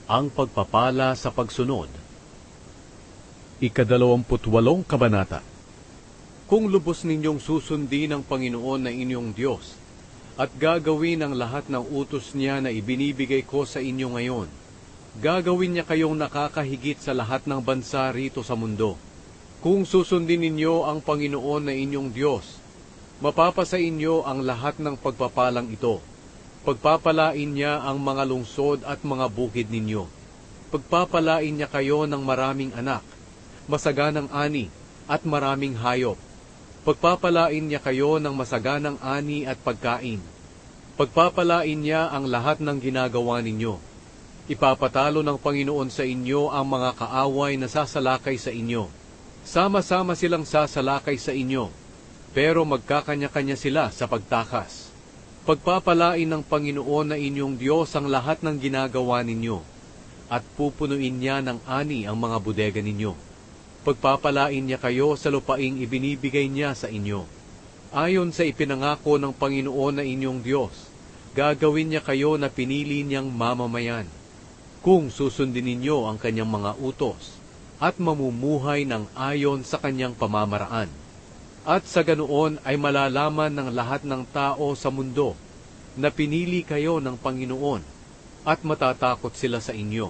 Ang pagpapala sa pagsunod. Ika-28 Kabanata. Kung lubos ninyong susundin ang Panginoon na inyong Diyos, at gagawin ang lahat ng utos niya na ibinibigay ko sa inyo ngayon, gagawin niya kayong nakakahigit sa lahat ng bansa rito sa mundo. Kung susundin ninyo ang Panginoon na inyong Diyos, mapapasa inyo ang lahat ng pagpapalang ito. Pagpapalain niya ang mga lungsod at mga bukid ninyo. Pagpapalain niya kayo ng maraming anak, masaganang ani, at maraming hayop. Pagpapalain niya kayo ng masaganang ani at pagkain. Pagpapalain niya ang lahat ng ginagawa ninyo. Ipapatalo ng Panginoon sa inyo ang mga kaaway na sasalakay sa inyo. Sama-sama silang sasalakay sa inyo, pero magkakanya-kanya sila sa pagtakas. Pagpapalain ng Panginoon na inyong Diyos ang lahat ng ginagawa ninyo, at pupunuin niya ng ani ang mga bodega ninyo. Pagpapalain niya kayo sa lupaing ibinibigay niya sa inyo. Ayon sa ipinangako ng Panginoon na inyong Diyos, gagawin niya kayo na pinili niyang mamamayan. Kung susundin ninyo ang kanyang mga utos, at mamumuhay ng ayon sa kanyang pamamaraan. At sa ganoon ay malalaman ng lahat ng tao sa mundo na pinili kayo ng Panginoon at matatakot sila sa inyo.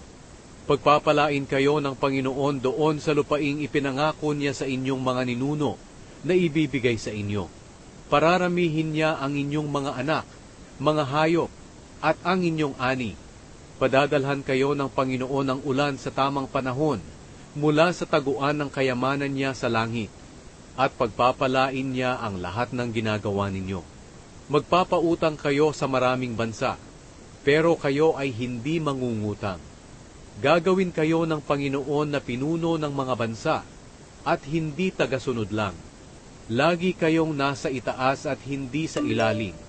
Pagpapalain kayo ng Panginoon doon sa lupaing ipinangako niya sa inyong mga ninuno na ibibigay sa inyo. Pararamihin niya ang inyong mga anak, mga hayop, at ang inyong ani. Padadalhan kayo ng Panginoon ng ulan sa tamang panahon mula sa taguan ng kayamanan niya sa langit. At pagpapalain niya ang lahat ng ginagawa ninyo. Magpapautang kayo sa maraming bansa, pero kayo ay hindi mangungutang. Gagawin kayo ng Panginoon na pinuno ng mga bansa, at hindi tagasunod lang. Lagi kayong nasa itaas at hindi sa ilalim,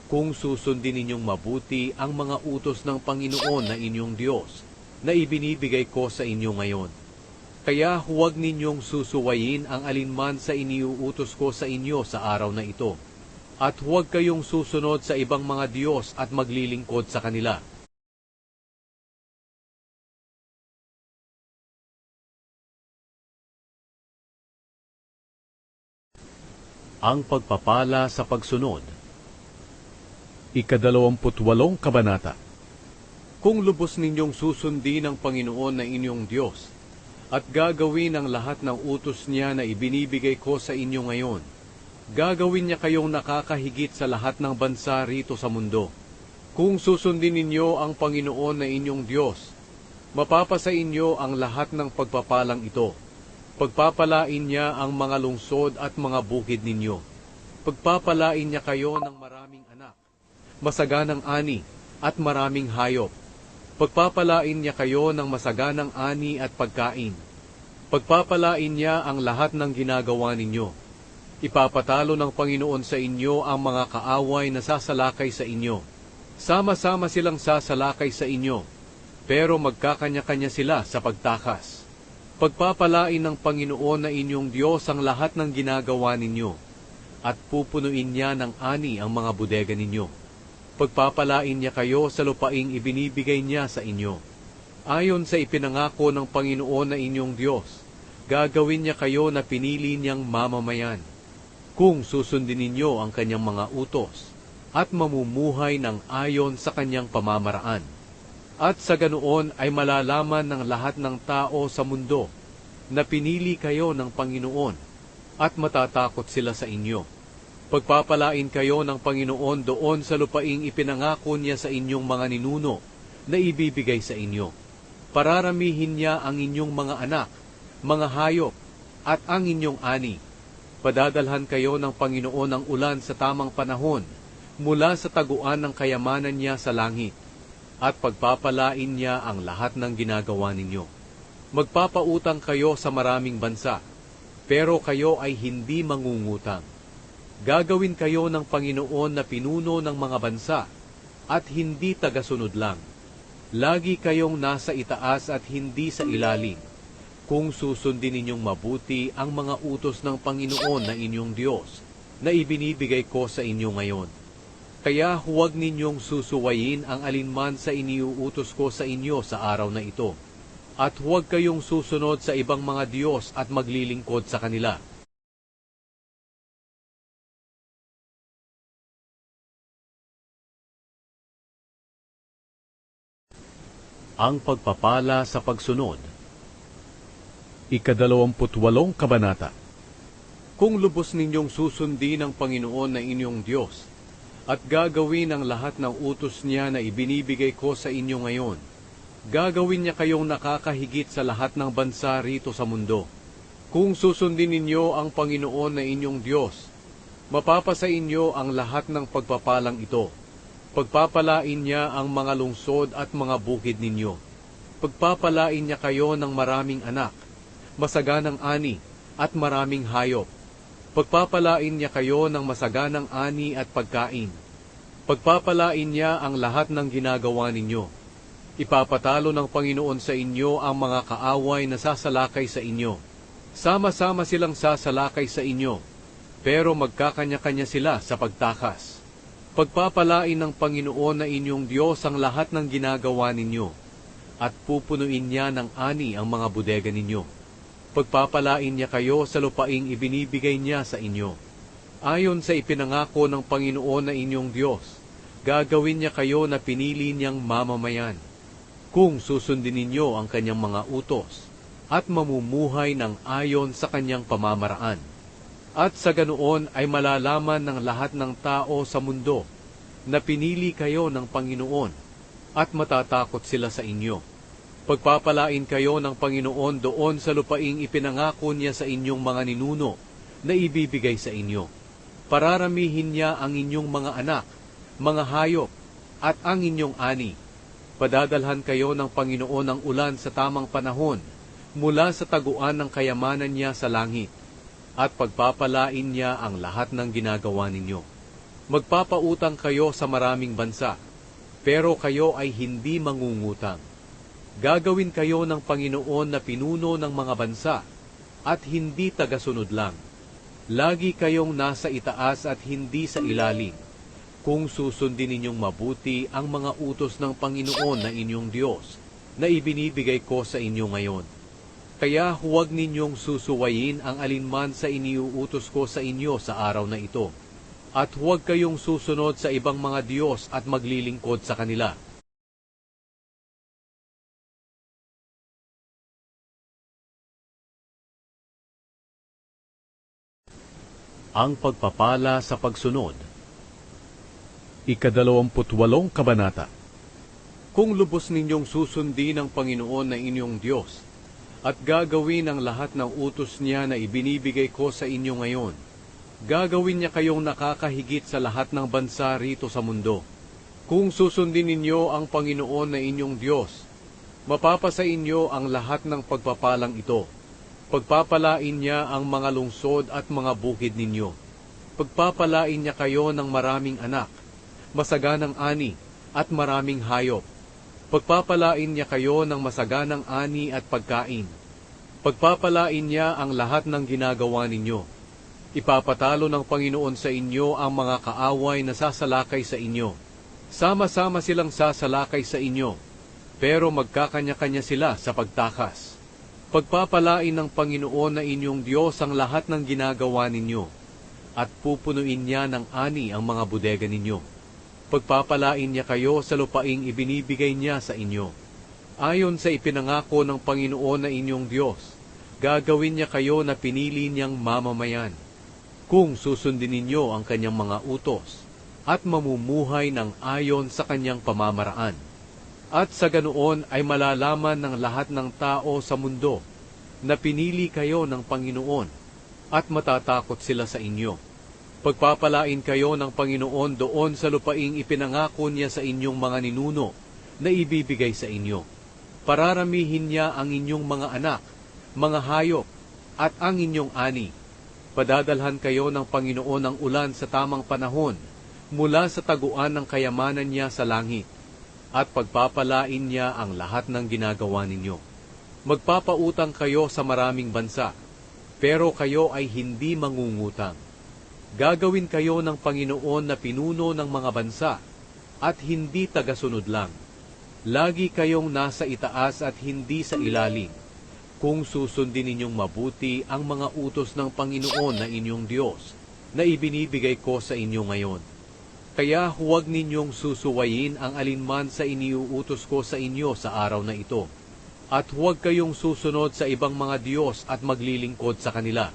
kung susundin ninyong mabuti ang mga utos ng Panginoon na inyong Diyos, na ibinibigay ko sa inyo ngayon. Kaya huwag ninyong susuwayin ang alinman sa iniuutos ko sa inyo sa araw na ito. At huwag kayong susunod sa ibang mga Diyos at maglilingkod sa kanila. Ang pagpapala sa pagsunod. Ika-28 Kabanata. Kung lubos ninyong susundin ang Panginoon na inyong Diyos, at gagawin ang lahat ng utos niya na ibinibigay ko sa inyo ngayon, gagawin niya kayong nakakahigit sa lahat ng bansa rito sa mundo. Kung susundin ninyo ang Panginoon na inyong Diyos, mapapasa inyo ang lahat ng pagpapalang ito. Pagpapalain niya ang mga lungsod at mga bukid ninyo. Pagpapalain niya kayo ng maraming anak, masaganang ani, at maraming hayop. Pagpapalain niya kayo ng masaganang ani at pagkain. Pagpapalain niya ang lahat ng ginagawa ninyo. Ipapatalo ng Panginoon sa inyo ang mga kaaway na sasalakay sa inyo. Sama-sama silang sasalakay sa inyo, pero magkakanya-kanya sila sa pagtakas. Pagpapalain ng Panginoon na inyong Diyos ang lahat ng ginagawa ninyo, at pupunuin niya ng ani ang mga bodega ninyo. Pagpapalain niya kayo sa lupaing ibinibigay niya sa inyo. Ayon sa ipinangako ng Panginoon na inyong Diyos, gagawin niya kayo na pinili niyang mamamayan. Kung susundin ninyo ang kanyang mga utos, at mamumuhay ng ayon sa kanyang pamamaraan. At sa ganoon ay malalaman ng lahat ng tao sa mundo na pinili kayo ng Panginoon, at matatakot sila sa inyo. Pagpapalain kayo ng Panginoon doon sa lupaing ipinangako niya sa inyong mga ninuno na ibibigay sa inyo. Pararamihin niya ang inyong mga anak, mga hayop, at ang inyong ani. Padadalhan kayo ng Panginoon ng ulan sa tamang panahon mula sa taguan ng kayamanan niya sa langit. At pagpapalain niya ang lahat ng ginagawa ninyo. Magpapautang kayo sa maraming bansa, pero kayo ay hindi mangungutang. Gagawin kayo ng Panginoon na pinuno ng mga bansa, at hindi tagasunod lang. Lagi kayong nasa itaas at hindi sa ilalim, kung susundin ninyong mabuti ang mga utos ng Panginoon na inyong Diyos, na ibinibigay ko sa inyo ngayon. Kaya huwag ninyong susuwayin ang alinman sa iniuutos ko sa inyo sa araw na ito. At huwag kayong susunod sa ibang mga Diyos at maglilingkod sa kanila. Ang pagpapala sa pagsunod. Ika-28 kabanata. Kung lubos ninyong susundin ang Panginoon na inyong Diyos, at gagawin ang lahat ng utos niya na ibinibigay ko sa inyo ngayon, gagawin niya kayong nakakahigit sa lahat ng bansa rito sa mundo. Kung susundin ninyo ang Panginoon na inyong Diyos, mapapasa inyo ang lahat ng pagpapalang ito. Pagpapalain niya ang mga lungsod at mga bukid ninyo. Pagpapalain niya kayo ng maraming anak, masaganang ani, at maraming hayop. Pagpapalain niya kayo ng masaganang ani at pagkain. Pagpapalain niya ang lahat ng ginagawa ninyo. Ipapatalo ng Panginoon sa inyo ang mga kaaway na sasalakay sa inyo. Sama-sama silang sasalakay sa inyo, pero magkakanya-kanya sila sa pagtakas. Pagpapalain ng Panginoon na inyong Diyos ang lahat ng ginagawa ninyo, at pupunuin niya ng ani ang mga bodega ninyo. Pagpapalain niya kayo sa lupaing ibinibigay niya sa inyo. Ayon sa ipinangako ng Panginoon na inyong Diyos, gagawin niya kayo na pinili niyang mamamayan. Kung susundin ninyo ang kanyang mga utos, at mamumuhay ng ayon sa kanyang pamamaraan. At sa ganoon ay malalaman ng lahat ng tao sa mundo na pinili kayo ng Panginoon, at matatakot sila sa inyo. Pagpapalain kayo ng Panginoon doon sa lupaing ipinangako niya sa inyong mga ninuno na ibibigay sa inyo. Pararamihin niya ang inyong mga anak, mga hayop, at ang inyong ani. Padadalhan kayo ng Panginoon ng ulan sa tamang panahon mula sa taguan ng kayamanan niya sa langit, at pagpapalain niya ang lahat ng ginagawa ninyo. Magpapautang kayo sa maraming bansa, pero kayo ay hindi mangungutang. Gagawin kayo ng Panginoon na pinuno ng mga bansa, at hindi tagasunod lang. Lagi kayong nasa itaas at hindi sa ilalim, kung susundin ninyong mabuti ang mga utos ng Panginoon na inyong Diyos, na ibinibigay ko sa inyo ngayon. Kaya huwag ninyong susuwayin ang alinman sa iniuutos ko sa inyo sa araw na ito, at huwag kayong susunod sa ibang mga Diyos at maglilingkod sa kanila. Ang pagpapala sa pagsunod. Ika-28 kabanata. Kung lubos ninyong susundin ang Panginoon na inyong Diyos, at gagawin ang lahat ng utos niya na ibinibigay ko sa inyo ngayon, gagawin niya kayong nakakahigit sa lahat ng bansa rito sa mundo. Kung susundin ninyo ang Panginoon na inyong Diyos, mapapasa inyo ang lahat ng pagpapalang ito. Pagpapalain niya ang mga lungsod at mga bukid ninyo. Pagpapalain niya kayo ng maraming anak, masaganang ani, at maraming hayop. Pagpapalain niya kayo ng masaganang ani at pagkain. Pagpapalain niya ang lahat ng ginagawa ninyo. Ipapatalo ng Panginoon sa inyo ang mga kaaway na sasalakay sa inyo. Sama-sama silang sasalakay sa inyo, pero magkakanya-kanya sila sa pagtakas. Pagpapalain ng Panginoon na inyong Diyos ang lahat ng ginagawa ninyo, at pupunuin niya ng ani ang mga bodega ninyo. Pagpapalain niya kayo sa lupaing ibinibigay niya sa inyo. Ayon sa ipinangako ng Panginoon na inyong Diyos, gagawin niya kayo na pinili niyang mamamayan. Kung susundin ninyo ang kanyang mga utos, at mamumuhay ng ayon sa kanyang pamamaraan. At sa ganoon ay malalaman ng lahat ng tao sa mundo na pinili kayo ng Panginoon, at matatakot sila sa inyo. Pagpapalain kayo ng Panginoon doon sa lupaing ipinangako niya sa inyong mga ninuno na ibibigay sa inyo. Pararamihin niya ang inyong mga anak, mga hayop, at ang inyong ani. Padadalhan kayo ng Panginoon ng ulan sa tamang panahon mula sa taguan ng kayamanan niya sa langit, at pagpapalain niya ang lahat ng ginagawa ninyo. Magpapautang kayo sa maraming bansa, pero kayo ay hindi mangungutang. Gagawin kayo ng Panginoon na pinuno ng mga bansa at hindi tagasunod lang. Lagi kayong nasa itaas at hindi sa ilalim, kung susundin ninyong mabuti ang mga utos ng Panginoon na inyong Diyos na ibinibigay ko sa inyo ngayon. Kaya huwag ninyong susuwayin ang alinman sa iniuutos ko sa inyo sa araw na ito, at huwag kayong susunod sa ibang mga Diyos at maglilingkod sa kanila.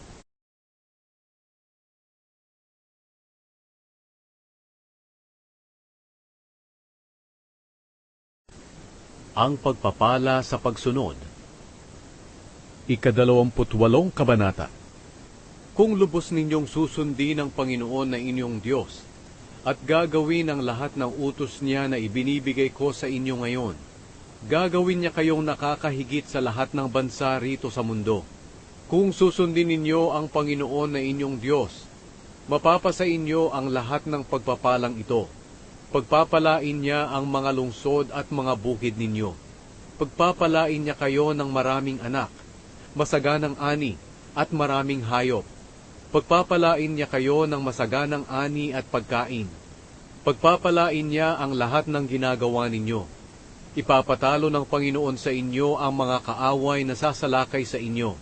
Ang pagpapala sa pagsunod. 28 Kabanata. Kung lubos ninyong susundin ang Panginoon na inyong Diyos, at gagawin ang lahat ng utos niya na ibinibigay ko sa inyo ngayon, gagawin niya kayong nakakahigit sa lahat ng bansa rito sa mundo. Kung susundin ninyo ang Panginoon na inyong Diyos, mapapasa inyo ang lahat ng pagpapalang ito. Pagpapalain niya ang mga lungsod at mga bukid ninyo. Pagpapalain niya kayo ng maraming anak, masaganang ani, at maraming hayop. Pagpapalain niya kayo ng masaganang ani at pagkain. Pagpapalain niya ang lahat ng ginagawa ninyo. Ipapatalo ng Panginoon sa inyo ang mga kaaway na sasalakay sa inyo.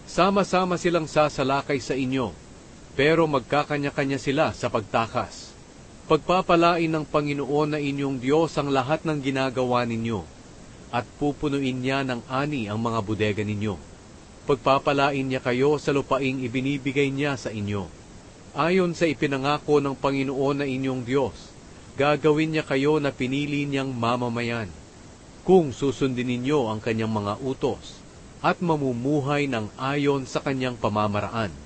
Sama-sama silang sasalakay sa inyo, pero magkakanya-kanya sila sa pagtakas. Pagpapalain ng Panginoon na inyong Diyos ang lahat ng ginagawa ninyo, at pupunuin niya ng ani ang mga bodega ninyo. Pagpapalain niya kayo sa lupaing ibinibigay niya sa inyo. Ayon sa ipinangako ng Panginoon na inyong Diyos, gagawin niya kayo na pinili niyang mamamayan, kung susundin ninyo ang kanyang mga utos, at mamumuhay ng ayon sa kanyang pamamaraan.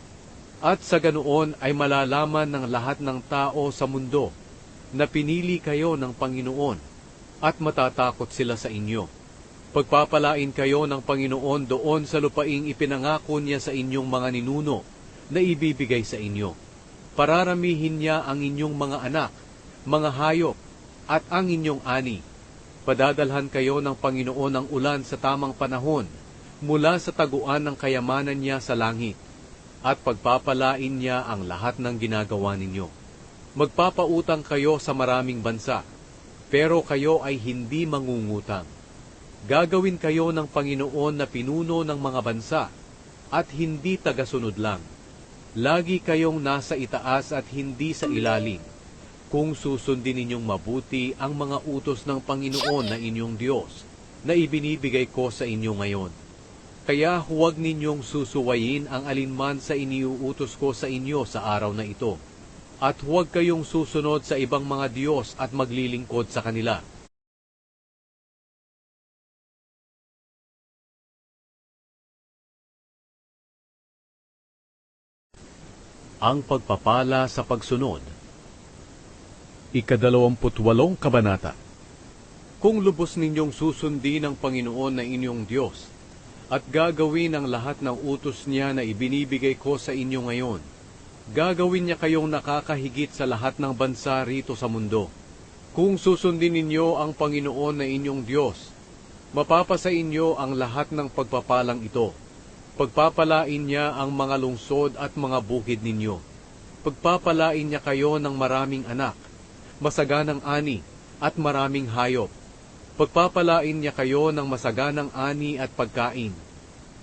At sa ganoon ay malalaman ng lahat ng tao sa mundo na pinili kayo ng Panginoon, at matatakot sila sa inyo. Pagpapalain kayo ng Panginoon doon sa lupaing ipinangako niya sa inyong mga ninuno na ibibigay sa inyo. Pararamihin niya ang inyong mga anak, mga hayop, at ang inyong ani. Padadalhan kayo ng Panginoon ng ulan sa tamang panahon mula sa taguan ng kayamanan niya sa langit, at pagpapalain niya ang lahat ng ginagawa ninyo. Magpapautang kayo sa maraming bansa, pero kayo ay hindi mangungutang. Gagawin kayo ng Panginoon na pinuno ng mga bansa, at hindi tagasunod lang. Lagi kayong nasa itaas at hindi sa ilalim, kung susundin ninyong mabuti ang mga utos ng Panginoon na inyong Diyos, na ibinibigay ko sa inyo ngayon. Kaya huwag ninyong susuwayin ang alinman sa iniuutos ko sa inyo sa araw na ito, at huwag kayong susunod sa ibang mga Diyos at maglilingkod sa kanila. Ang pagpapala sa pagsunod. 28 Kabanata. Kung lubos ninyong susundin ang Panginoon na inyong Diyos, at gagawin ang lahat ng utos niya na ibinibigay ko sa inyo ngayon, gagawin niya kayong nakakahigit sa lahat ng bansa rito sa mundo. Kung susundin ninyo ang Panginoon na inyong Diyos, mapapasa inyo ang lahat ng pagpapalang ito. Pagpapalain niya ang mga lungsod at mga bukid ninyo. Pagpapalain niya kayo ng maraming anak, masaganang ani, at maraming hayop. Pagpapalain niya kayo ng masaganang ani at pagkain.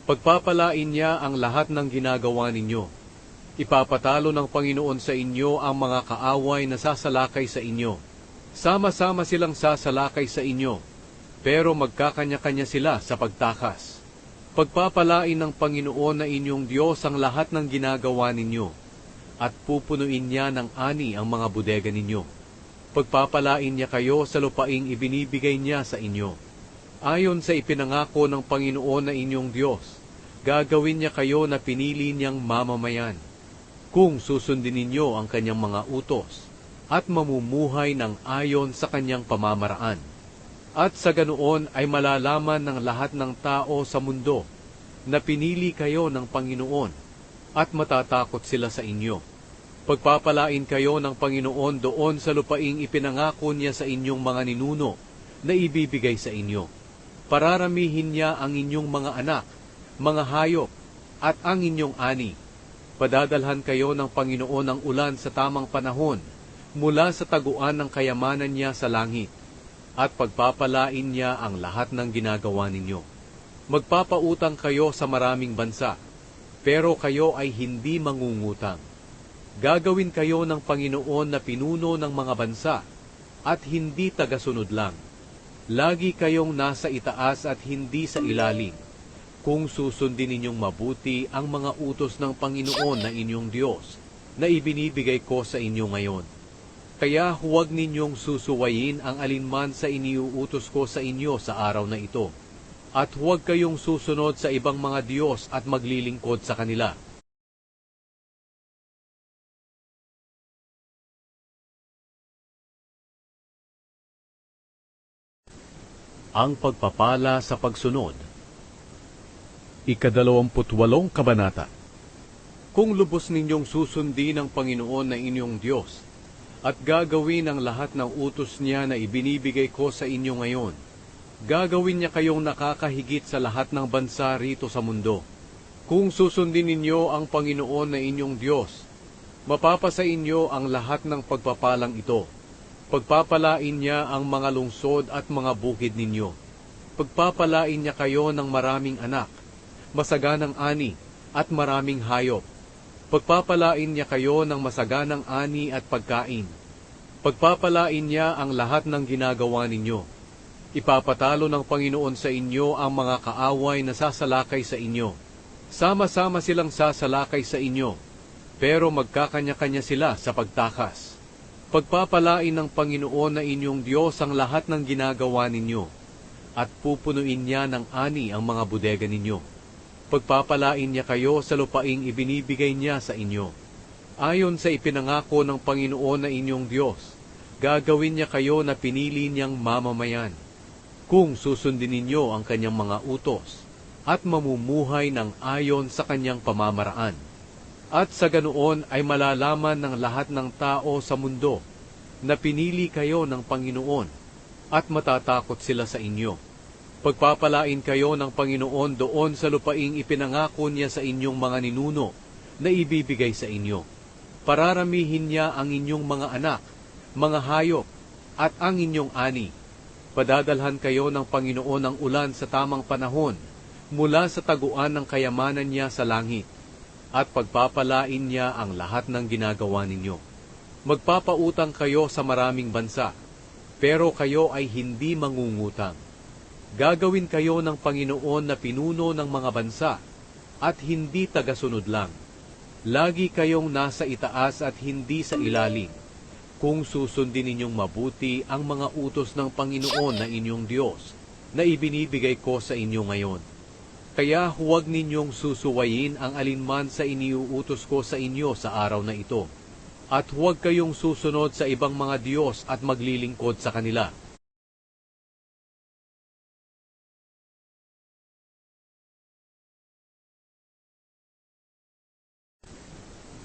Pagpapalain niya ang lahat ng ginagawa ninyo. Ipapatalo ng Panginoon sa inyo ang mga kaaway na sasalakay sa inyo. Sama-sama silang sasalakay sa inyo, pero magkakanya-kanya sila sa pagtakas. Pagpapalain ng Panginoon na inyong Diyos ang lahat ng ginagawa ninyo, at pupunuin niya ng ani ang mga bodega ninyo. Pagpapalain niya kayo sa lupaing ibinibigay niya sa inyo. Ayon sa ipinangako ng Panginoon na inyong Diyos, gagawin niya kayo na pinili niyang mamamayan, kung susundin ninyo ang kanyang mga utos, at mamumuhay ng ayon sa kanyang pamamaraan. At sa ganoon ay malalaman ng lahat ng tao sa mundo na pinili kayo ng Panginoon, at matatakot sila sa inyo. Pagpapalain kayo ng Panginoon doon sa lupaing ipinangako niya sa inyong mga ninuno na ibibigay sa inyo. Pararamihin niya ang inyong mga anak, mga hayop, at ang inyong ani. Padadalhan kayo ng Panginoon ng ulan sa tamang panahon, mula sa taguan ng kayamanan niya sa langit, at pagpapalain niya ang lahat ng ginagawa ninyo. Magpapautang kayo sa maraming bansa, pero kayo ay hindi mangungutang. Gagawin kayo ng Panginoon na pinuno ng mga bansa, at hindi tagasunod lang. Lagi kayong nasa itaas at hindi sa ilalim, kung susundin ninyong mabuti ang mga utos ng Panginoon na inyong Diyos, na ibinibigay ko sa inyo ngayon. Kaya huwag ninyong susuwayin ang alinman sa iniuutos ko sa inyo sa araw na ito, at huwag kayong susunod sa ibang mga Diyos at maglilingkod sa kanila. Ang pagpapala sa pagsunod. 28 Kabanata. Kung lubos ninyong susundin ang Panginoon na inyong Diyos, at gagawin ang lahat ng utos niya na ibinibigay ko sa inyo ngayon, gagawin niya kayong nakakahigit sa lahat ng bansa rito sa mundo. Kung susundin ninyo ang Panginoon na inyong Diyos, mapapasa inyo ang lahat ng pagpapalang ito. Pagpapalain niya ang mga lungsod at mga bukid ninyo. Pagpapalain niya kayo ng maraming anak, masaganang ani, at maraming hayop. Pagpapalain niya kayo ng masaganang ani at pagkain. Pagpapalain niya ang lahat ng ginagawa ninyo. Ipapatalo ng Panginoon sa inyo ang mga kaaway na sasalakay sa inyo. Sama-sama silang sasalakay sa inyo, pero magkakanya-kanya sila sa pagtakas. Pagpapalain ng Panginoon na inyong Diyos ang lahat ng ginagawa ninyo, at pupunuin niya ng ani ang mga bodega ninyo. Pagpapalain niya kayo sa lupaing ibinibigay niya sa inyo. Ayon sa ipinangako ng Panginoon na inyong Diyos, gagawin niya kayo na pinili niyang mamamayan, kung susundin ninyo ang kanyang mga utos, at mamumuhay ng ayon sa kanyang pamamaraan. At sa ganoon ay malalaman ng lahat ng tao sa mundo na pinili kayo ng Panginoon, at matatakot sila sa inyo. Pagpapalain kayo ng Panginoon doon sa lupaing ipinangako niya sa inyong mga ninuno na ibibigay sa inyo. Pararamihin niya ang inyong mga anak, mga hayop, at ang inyong ani. Padadalhan kayo ng Panginoon ng ulan sa tamang panahon, mula sa taguan ng kayamanan niya sa langit, at pagpapalain niya ang lahat ng ginagawa ninyo. Magpapautang kayo sa maraming bansa, pero kayo ay hindi mangungutang. Gagawin kayo ng Panginoon na pinuno ng mga bansa, at hindi tagasunod lang. Lagi kayong nasa itaas at hindi sa ilalim, kung susundin ninyong mabuti ang mga utos ng Panginoon na inyong Diyos, na ibinibigay ko sa inyo ngayon. Kaya huwag ninyong susuwayin ang alinman sa iniuutos ko sa inyo sa araw na ito, at huwag kayong susunod sa ibang mga Diyos at maglilingkod sa kanila.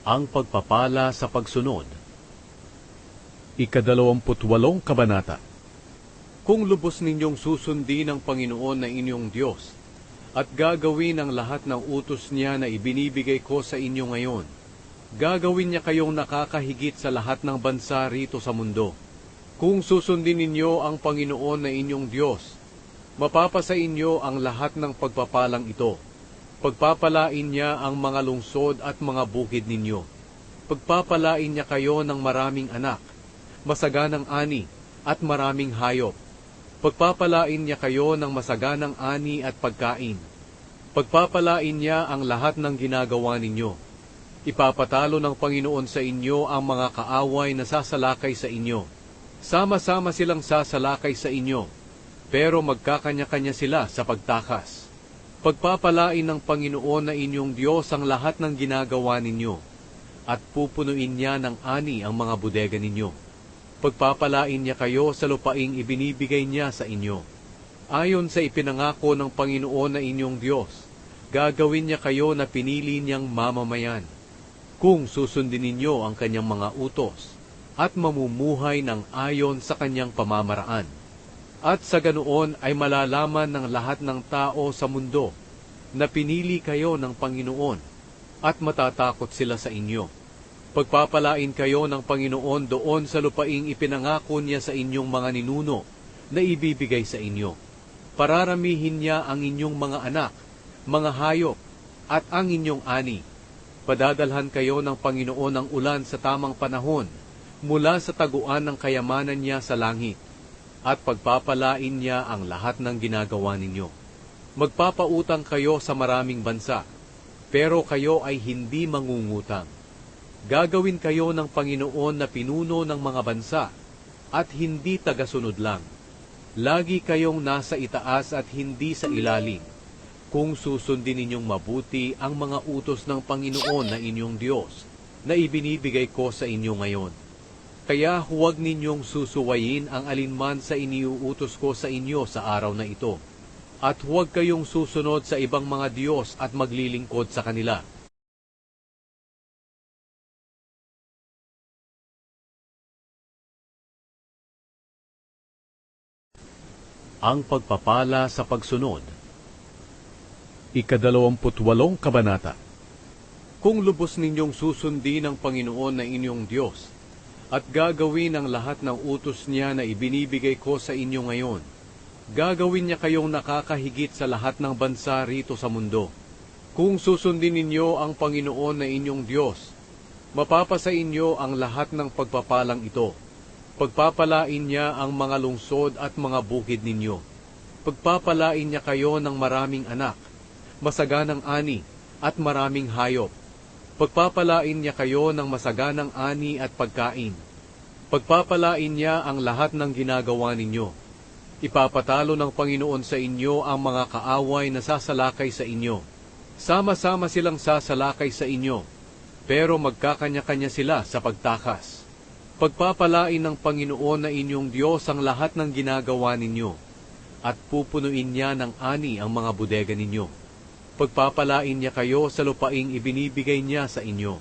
Ang pagpapala sa pagsunod. 28 Kabanata. Kung lubos ninyong susundin ang Panginoon na inyong Diyos, at gagawin ang lahat ng utos niya na ibinibigay ko sa inyo ngayon, gagawin niya kayong nakakahigit sa lahat ng bansa rito sa mundo. Kung susundin ninyo ang Panginoon na inyong Diyos, mapapasa inyo ang lahat ng pagpapalang ito. Pagpapalain niya ang mga lungsod at mga bukid ninyo. Pagpapalain niya kayo ng maraming anak, masaganang ani, at maraming hayop. Pagpapalain niya kayo ng masaganang ani at pagkain. Pagpapalain niya ang lahat ng ginagawa ninyo. Ipapatalo ng Panginoon sa inyo ang mga kaaway na sasalakay sa inyo. Sama-sama silang sasalakay sa inyo, pero magkakanya-kanya sila sa pagtakas. Pagpapalain ng Panginoon na inyong Diyos ang lahat ng ginagawa ninyo, at pupunuin niya ng ani ang mga bodega ninyo. Pagpapalain niya kayo sa lupaing ibinibigay niya sa inyo. Ayon sa ipinangako ng Panginoon na inyong Diyos, gagawin niya kayo na pinili niyang mamamayan, kung susundin ninyo ang kanyang mga utos, at mamumuhay ng ayon sa kanyang pamamaraan. At sa ganoon ay malalaman ng lahat ng tao sa mundo na pinili kayo ng Panginoon, at matatakot sila sa inyo. Pagpapalain kayo ng Panginoon doon sa lupaing ipinangako niya sa inyong mga ninuno na ibibigay sa inyo. Pararamihin niya ang inyong mga anak, mga hayop, at ang inyong ani. Padadalhan kayo ng Panginoon ng ulan sa tamang panahon mula sa taguan ng kayamanan niya sa langit, at pagpapalain niya ang lahat ng ginagawa ninyo. Magpapautang kayo sa maraming bansa, pero kayo ay hindi mangungutang. Gagawin kayo ng Panginoon na pinuno ng mga bansa, at hindi tagasunod lang. Lagi kayong nasa itaas at hindi sa ilalim, kung susundin ninyong mabuti ang mga utos ng Panginoon na inyong Diyos, na ibinibigay ko sa inyo ngayon. Kaya huwag ninyong susuwayin ang alinman sa iniuutos ko sa inyo sa araw na ito, at huwag kayong susunod sa ibang mga Diyos at maglilingkod sa kanila. Ang pagpapala sa pagsunod. 28 Kabanata. Kung lubos ninyong susundin ang Panginoon na inyong Diyos, at gagawin ang lahat ng utos niya na ibinibigay ko sa inyo ngayon, gagawin niya kayong nakakahigit sa lahat ng bansa rito sa mundo. Kung susundin ninyo ang Panginoon na inyong Diyos, mapapasa inyo ang lahat ng pagpapalang ito. Pagpapalain niya ang mga lungsod at mga bukid ninyo. Pagpapalain niya kayo ng maraming anak, masaganang ani, at maraming hayop. Pagpapalain niya kayo ng masaganang ani at pagkain. Pagpapalain niya ang lahat ng ginagawa ninyo. Ipapatalo ng Panginoon sa inyo ang mga kaaway na sasalakay sa inyo. Sama-sama silang sasalakay sa inyo, pero magkakanya-kanya sila sa pagtakas. Pagpapalain ng Panginoon na inyong Diyos ang lahat ng ginagawa ninyo, at pupunuin niya ng ani ang mga bodega ninyo. Pagpapalain niya kayo sa lupaing ibinibigay niya sa inyo.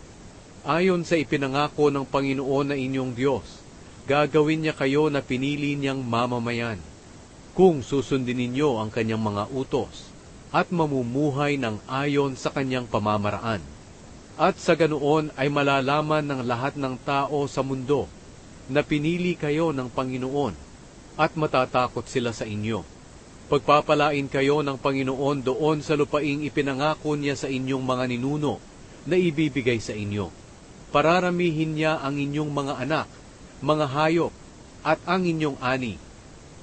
Ayon sa ipinangako ng Panginoon na inyong Diyos, gagawin niya kayo na pinili niyang mamamayan, kung susundin ninyo ang kanyang mga utos, at mamumuhay ng ayon sa kanyang pamamaraan. At sa ganoon ay malalaman ng lahat ng tao sa mundo na pinili kayo ng Panginoon, at matatakot sila sa inyo. Pagpapalain kayo ng Panginoon doon sa lupaing ipinangako niya sa inyong mga ninuno na ibibigay sa inyo. Pararamihin niya ang inyong mga anak, mga hayop, at ang inyong ani.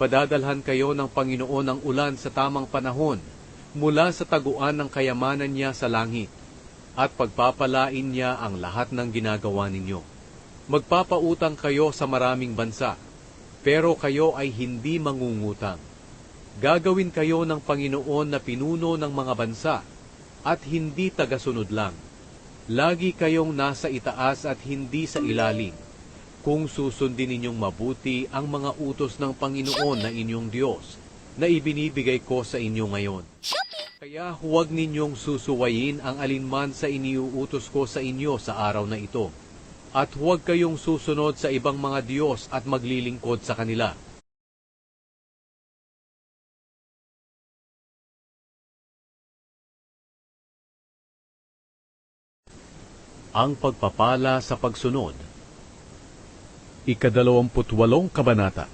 Padadalhan kayo ng Panginoon ng ulan sa tamang panahon mula sa taguan ng kayamanan niya sa langit, at pagpapalain niya ang lahat ng ginagawa ninyo. Magpapautang kayo sa maraming bansa, pero kayo ay hindi mangungutang. Gagawin kayo ng Panginoon na pinuno ng mga bansa, at hindi tagasunod lang. Lagi kayong nasa itaas at hindi sa ilalim, kung susundin ninyong mabuti ang mga utos ng Panginoon na inyong Diyos, na ibinibigay ko sa inyo ngayon. Kaya huwag ninyong susuwayin ang alinman sa iniuutos ko sa inyo sa araw na ito, at huwag kayong susunod sa ibang mga Diyos at maglilingkod sa kanila. Ang pagpapala sa pagsunod. 28 Kabanata.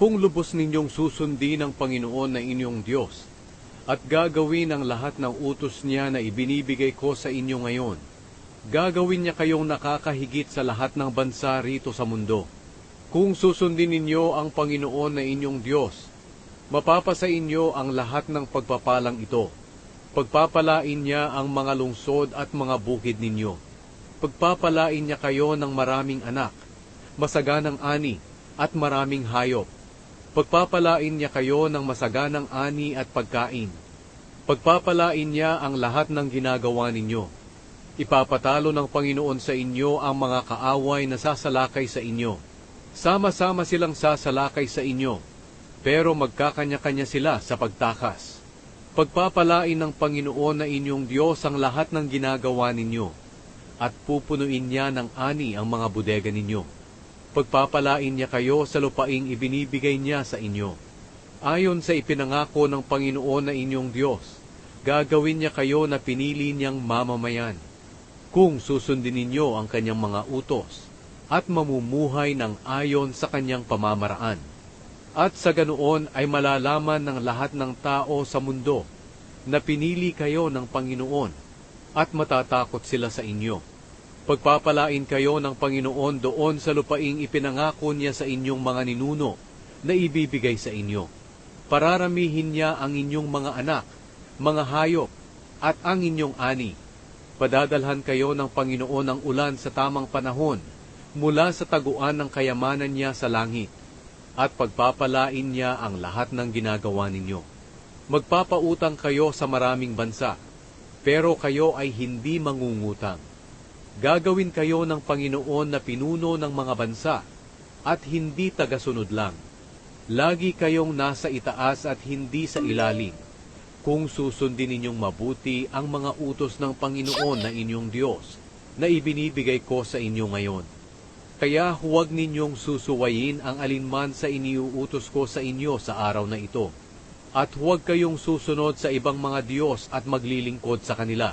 Kung lubos ninyong susundin ang Panginoon na inyong Diyos, at gagawin ang lahat ng utos niya na ibinibigay ko sa inyo ngayon, gagawin niya kayong nakakahigit sa lahat ng bansa rito sa mundo. Kung susundin ninyo ang Panginoon na inyong Diyos, mapapasa inyo ang lahat ng pagpapalang ito. Pagpapalain niya ang mga lungsod at mga bukid ninyo. Pagpapalain niya kayo ng maraming anak, masaganang ani, at maraming hayop. Pagpapalain niya kayo ng masaganang ani at pagkain. Pagpapalain niya ang lahat ng ginagawa ninyo. Ipapatalo ng Panginoon sa inyo ang mga kaaway na sasalakay sa inyo. Sama-sama silang sasalakay sa inyo, pero magkakanya-kanya sila sa pagtakas. Pagpapalain ng Panginoon na inyong Diyos ang lahat ng ginagawa ninyo, at pupunuin niya ng ani ang mga bodega ninyo. Pagpapalain niya kayo sa lupaing ibinibigay niya sa inyo. Ayon sa ipinangako ng Panginoon na inyong Diyos, gagawin niya kayo na pinili niyang mamamayan, kung susundin ninyo ang kanyang mga utos, at mamumuhay ng ayon sa kanyang pamamaraan. At sa ganoon ay malalaman ng lahat ng tao sa mundo na pinili kayo ng Panginoon, at matatakot sila sa inyo. Pagpapalain kayo ng Panginoon doon sa lupaing ipinangako niya sa inyong mga ninuno na ibibigay sa inyo. Pararamihin niya ang inyong mga anak, mga hayop, at ang inyong ani. Padadalhan kayo ng Panginoon ng ulan sa tamang panahon mula sa taguan ng kayamanan niya sa langit, at pagpapalain niya ang lahat ng ginagawa ninyo. Magpapautang kayo sa maraming bansa, pero kayo ay hindi mangungutang. Gagawin kayo ng Panginoon na pinuno ng mga bansa, at hindi tagasunod lang. Lagi kayong nasa itaas at hindi sa ilalim, kung susundin ninyong mabuti ang mga utos ng Panginoon na inyong Diyos, na ibinibigay ko sa inyo ngayon. Kaya huwag ninyong susuwayin ang alinman sa iniuutos ko sa inyo sa araw na ito, at huwag kayong susunod sa ibang mga Diyos at maglilingkod sa kanila.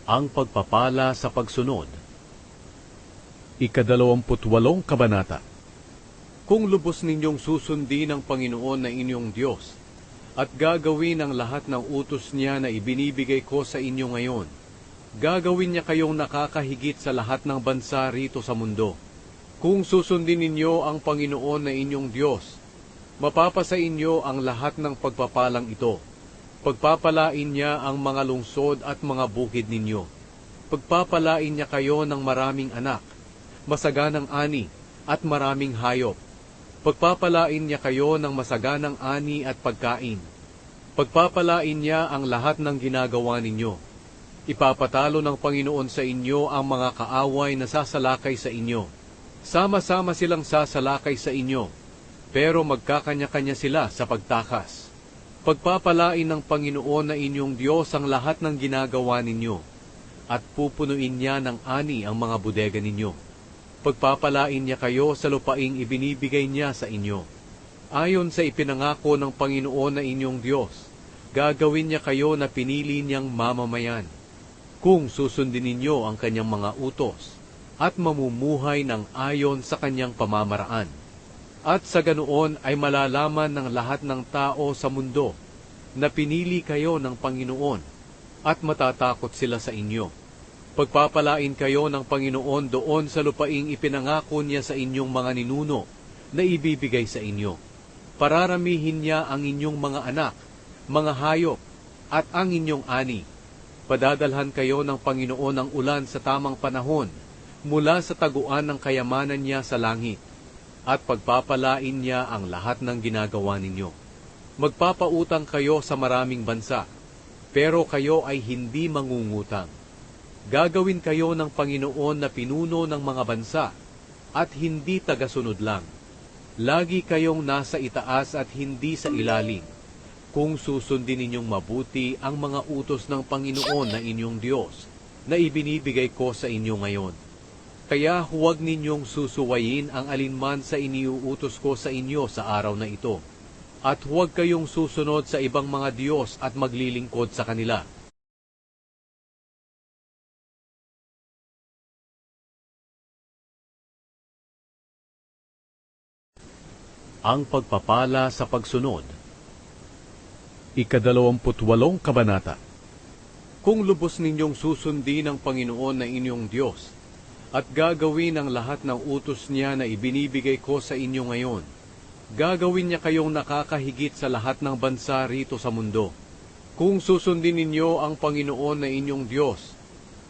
Ang pagpapala sa pagsunod. 28 Kabanata. Kung lubos ninyong susundin ang Panginoon na inyong Diyos, at gagawin ang lahat ng utos niya na ibinibigay ko sa inyo ngayon, gagawin niya kayong nakakahigit sa lahat ng bansa rito sa mundo. Kung susundin ninyo ang Panginoon na inyong Diyos, mapapasa inyo ang lahat ng pagpapalang ito. Pagpapalain niya ang mga lungsod at mga bukid ninyo. Pagpapalain niya kayo ng maraming anak, masaganang ani, at maraming hayop. Pagpapalain niya kayo ng masaganang ani at pagkain. Pagpapalain niya ang lahat ng ginagawa ninyo. Ipapatalo ng Panginoon sa inyo ang mga kaaway na sasalakay sa inyo. Sama-sama silang sasalakay sa inyo, pero magkakanya-kanya sila sa pagtakas. Pagpapalain ng Panginoon na inyong Diyos ang lahat ng ginagawa ninyo, at pupunuin niya ng ani ang mga bodega ninyo. Pagpapalain niya kayo sa lupaing ibinibigay niya sa inyo. Ayon sa ipinangako ng Panginoon na inyong Diyos, gagawin niya kayo na pinili niyang mamamayan, kung susundin ninyo ang kanyang mga utos, at mamumuhay ng ayon sa kanyang pamamaraan. At sa ganoon ay malalaman ng lahat ng tao sa mundo na pinili kayo ng Panginoon, at matatakot sila sa inyo. Pagpapalain kayo ng Panginoon doon sa lupaing ipinangako niya sa inyong mga ninuno na ibibigay sa inyo. Pararamihin niya ang inyong mga anak, mga hayop, at ang inyong ani. Padadalhan kayo ng Panginoon ng ulan sa tamang panahon mula sa taguan ng kayamanan niya sa langit, at pagpapalain niya ang lahat ng ginagawa ninyo. Magpapautang kayo sa maraming bansa, pero kayo ay hindi mangungutang. Gagawin kayo ng Panginoon na pinuno ng mga bansa, at hindi tagasunod lang. Lagi kayong nasa itaas at hindi sa ilalim, kung susundin ninyong mabuti ang mga utos ng Panginoon na inyong Diyos, na ibinibigay ko sa inyo ngayon. Kaya huwag ninyong susuwayin ang alinman sa iniuutos ko sa inyo sa araw na ito, at huwag kayong susunod sa ibang mga Diyos at maglilingkod sa kanila. Ang pagpapala sa pagsunod. 28 Kabanata. Kung lubos ninyong susundin ang Panginoon na inyong Diyos, at gagawin ang lahat ng utos niya na ibinibigay ko sa inyo ngayon, gagawin niya kayong nakakahigit sa lahat ng bansa rito sa mundo. Kung susundin ninyo ang Panginoon na inyong Diyos,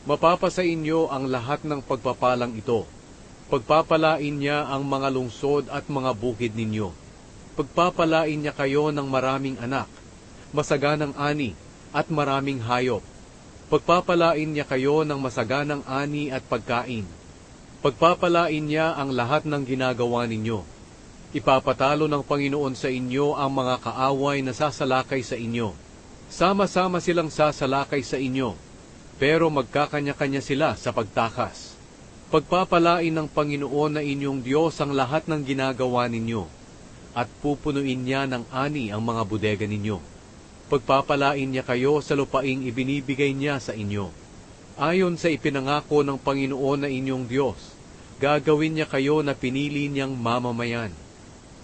mapapasa inyo ang lahat ng pagpapalang ito. Pagpapalain niya ang mga lungsod at mga bukid ninyo. Pagpapalain niya kayo ng maraming anak, masaganang ani, at maraming hayop. Pagpapalain niya kayo ng masaganang ani at pagkain. Pagpapalain niya ang lahat ng ginagawa ninyo. Ipapatalo ng Panginoon sa inyo ang mga kaaway na sasalakay sa inyo. Sama-sama silang sasalakay sa inyo, pero magkakanya-kanya sila sa pagtakas. Pagpapalain ng Panginoon na inyong Diyos ang lahat ng ginagawa ninyo, at pupunuin niya ng ani ang mga bodega ninyo. Pagpapalain niya kayo sa lupaing ibinibigay niya sa inyo. Ayon sa ipinangako ng Panginoon na inyong Diyos, gagawin niya kayo na pinili niyang mamamayan,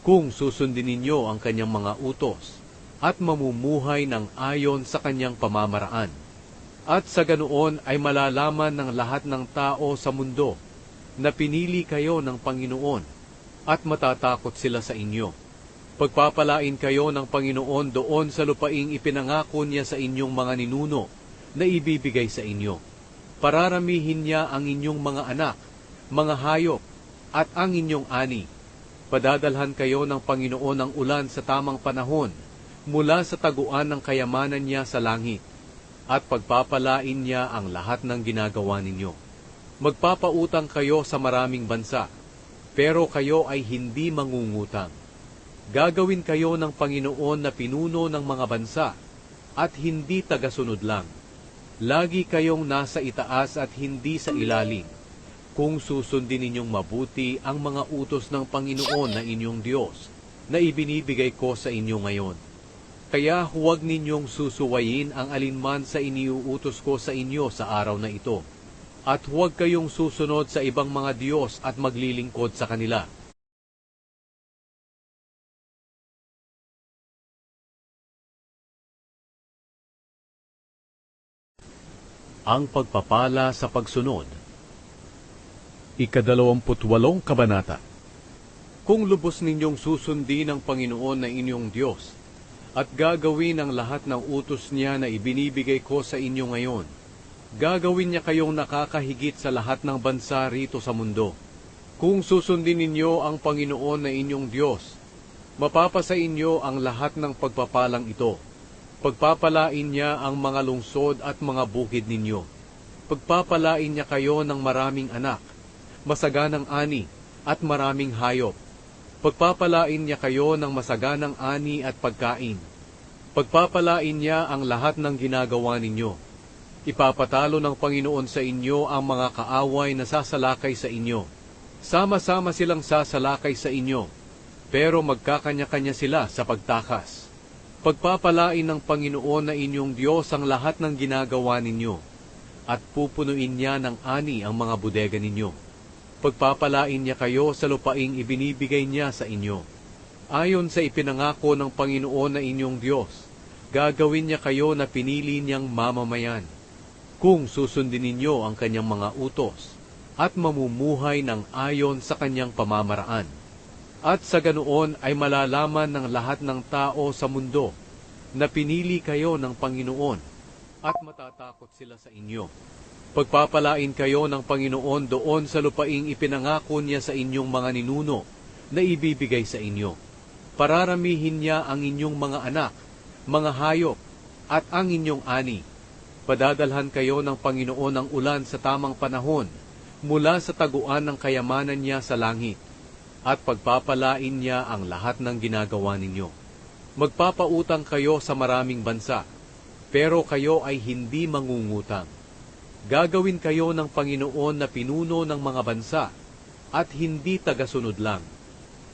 kung susundin ninyo ang kanyang mga utos, at mamumuhay ng ayon sa kanyang pamamaraan. At sa ganoon ay malalaman ng lahat ng tao sa mundo na pinili kayo ng Panginoon at matatakot sila sa inyo. Pagpapalain kayo ng Panginoon doon sa lupaing ipinangako niya sa inyong mga ninuno na ibibigay sa inyo. Pararamihin niya ang inyong mga anak, mga hayop, at ang inyong ani. Padadalhan kayo ng Panginoon ng ulan sa tamang panahon mula sa taguan ng kayamanan niya sa langit, at pagpapalain niya ang lahat ng ginagawa ninyo. Magpapautang kayo sa maraming bansa, pero kayo ay hindi mangungutang. Gagawin kayo ng Panginoon na pinuno ng mga bansa, at hindi tagasunod lang. Lagi kayong nasa itaas at hindi sa ilalim, kung susundin ninyong mabuti ang mga utos ng Panginoon na inyong Diyos, na ibinibigay ko sa inyo ngayon. Kaya huwag ninyong susuwayin ang alinman sa iniuutos ko sa inyo sa araw na ito, at huwag kayong susunod sa ibang mga Diyos at maglilingkod sa kanila. Ang pagpapala sa pagsunod. 28 Kabanata. Kung lubos ninyong susundin ang Panginoon na inyong Diyos, at gagawin ang lahat ng utos niya na ibinibigay ko sa inyo ngayon, gagawin niya kayong nakakahigit sa lahat ng bansa rito sa mundo. Kung susundin ninyo ang Panginoon na inyong Diyos, mapapasa inyo ang lahat ng pagpapalang ito. Pagpapalain niya ang mga lungsod at mga bukid ninyo. Pagpapalain niya kayo ng maraming anak, masaganang ani, at maraming hayop. Pagpapalain niya kayo ng masaganang ani at pagkain. Pagpapalain niya ang lahat ng ginagawa ninyo. Ipapatalo ng Panginoon sa inyo ang mga kaaway na sasalakay sa inyo. Sama-sama silang sasalakay sa inyo, pero magkakanya-kanya sila sa pagtakas. Pagpapalain ng Panginoon na inyong Diyos ang lahat ng ginagawa ninyo, at pupunuin niya ng ani ang mga bodega ninyo. Pagpapalain niya kayo sa lupaing ibinibigay niya sa inyo. Ayon sa ipinangako ng Panginoon na inyong Diyos, gagawin niya kayo na pinili niyang mamamayan, kung susundin ninyo ang kanyang mga utos, at mamumuhay ng ayon sa kanyang pamamaraan. At sa ganoon ay malalaman ng lahat ng tao sa mundo na pinili kayo ng Panginoon, at matatakot sila sa inyo. Pagpapalain kayo ng Panginoon doon sa lupaing ipinangako niya sa inyong mga ninuno na ibibigay sa inyo. Pararamihin niya ang inyong mga anak, mga hayop, at ang inyong ani. Padadalhan kayo ng Panginoon ng ulan sa tamang panahon mula sa taguan ng kayamanan niya sa langit, at pagpapalain niya ang lahat ng ginagawa ninyo. Magpapautang kayo sa maraming bansa, pero kayo ay hindi mangungutang. Gagawin kayo ng Panginoon na pinuno ng mga bansa, at hindi tagasunod lang.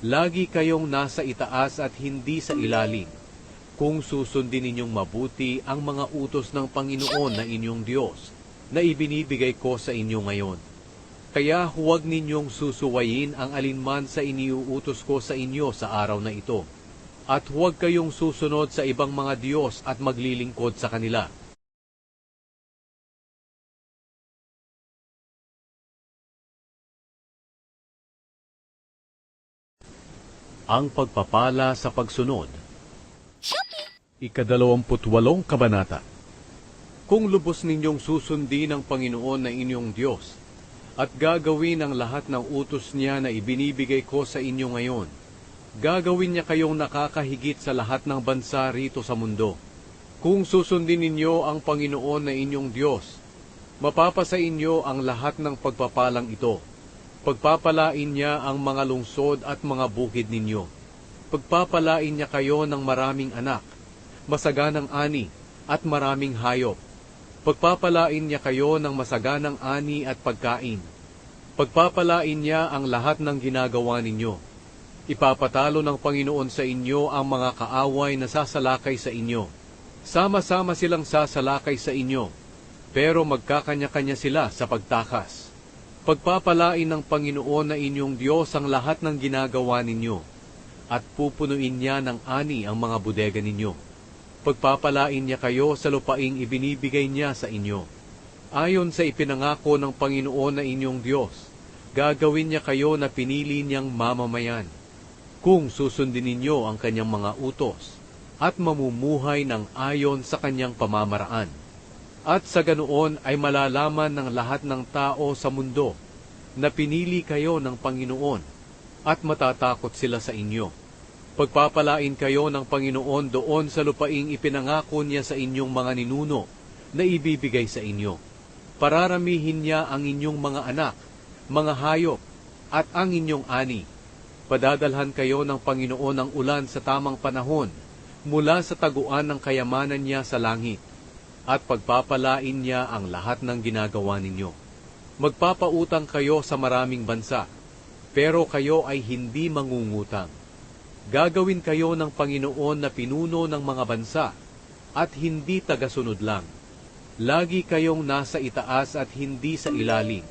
Lagi kayong nasa itaas at hindi sa ilalim, kung susundin ninyong mabuti ang mga utos ng Panginoon na inyong Diyos, na ibinibigay ko sa inyo ngayon. Kaya huwag ninyong susuwayin ang alinman sa iniuutos ko sa inyo sa araw na ito, at huwag kayong susunod sa ibang mga Diyos at maglilingkod sa kanila. Ang pagpapala sa pagsunod. 28 Kabanata. Kung lubos ninyong susundin ang Panginoon na inyong Diyos, at gagawin ang lahat ng utos niya na ibinibigay ko sa inyo ngayon, gagawin niya kayong nakakahigit sa lahat ng bansa rito sa mundo. Kung susundin ninyo ang Panginoon na inyong Diyos, mapapasa inyo ang lahat ng pagpapalang ito. Pagpapalain niya ang mga lungsod at mga bukid ninyo. Pagpapalain niya kayo ng maraming anak, masaganang ani, at maraming hayop. Pagpapalain niya kayo ng masaganang ani at pagkain. Pagpapalain niya ang lahat ng ginagawa ninyo. Ipapatalo ng Panginoon sa inyo ang mga kaaway na sasalakay sa inyo. Sama-sama silang sasalakay sa inyo, pero magkakanya-kanya sila sa pagtakas. Pagpapalain ng Panginoon na inyong Diyos ang lahat ng ginagawa ninyo, at pupunuin niya ng ani ang mga bodega ninyo. Pagpapalain niya kayo sa lupaing ibinibigay niya sa inyo. Ayon sa ipinangako ng Panginoon na inyong Diyos, gagawin niya kayo na pinili niyang mamamayan, kung susundin ninyo ang kanyang mga utos, at mamumuhay ng ayon sa kanyang pamamaraan. At sa ganoon ay malalaman ng lahat ng tao sa mundo na pinili kayo ng Panginoon, at matatakot sila sa inyo. Pagpapalain kayo ng Panginoon doon sa lupaing ipinangako niya sa inyong mga ninuno na ibibigay sa inyo. Pararamihin niya ang inyong mga anak, mga hayop, at ang inyong ani. Padadalhan kayo ng Panginoon ng ulan sa tamang panahon mula sa taguan ng kayamanan niya sa langit, at pagpapalain niya ang lahat ng ginagawa ninyo. Magpapautang kayo sa maraming bansa, pero kayo ay hindi mangungutang. Gagawin kayo ng Panginoon na pinuno ng mga bansa, at hindi tagasunod lang. Lagi kayong nasa itaas at hindi sa ilalim,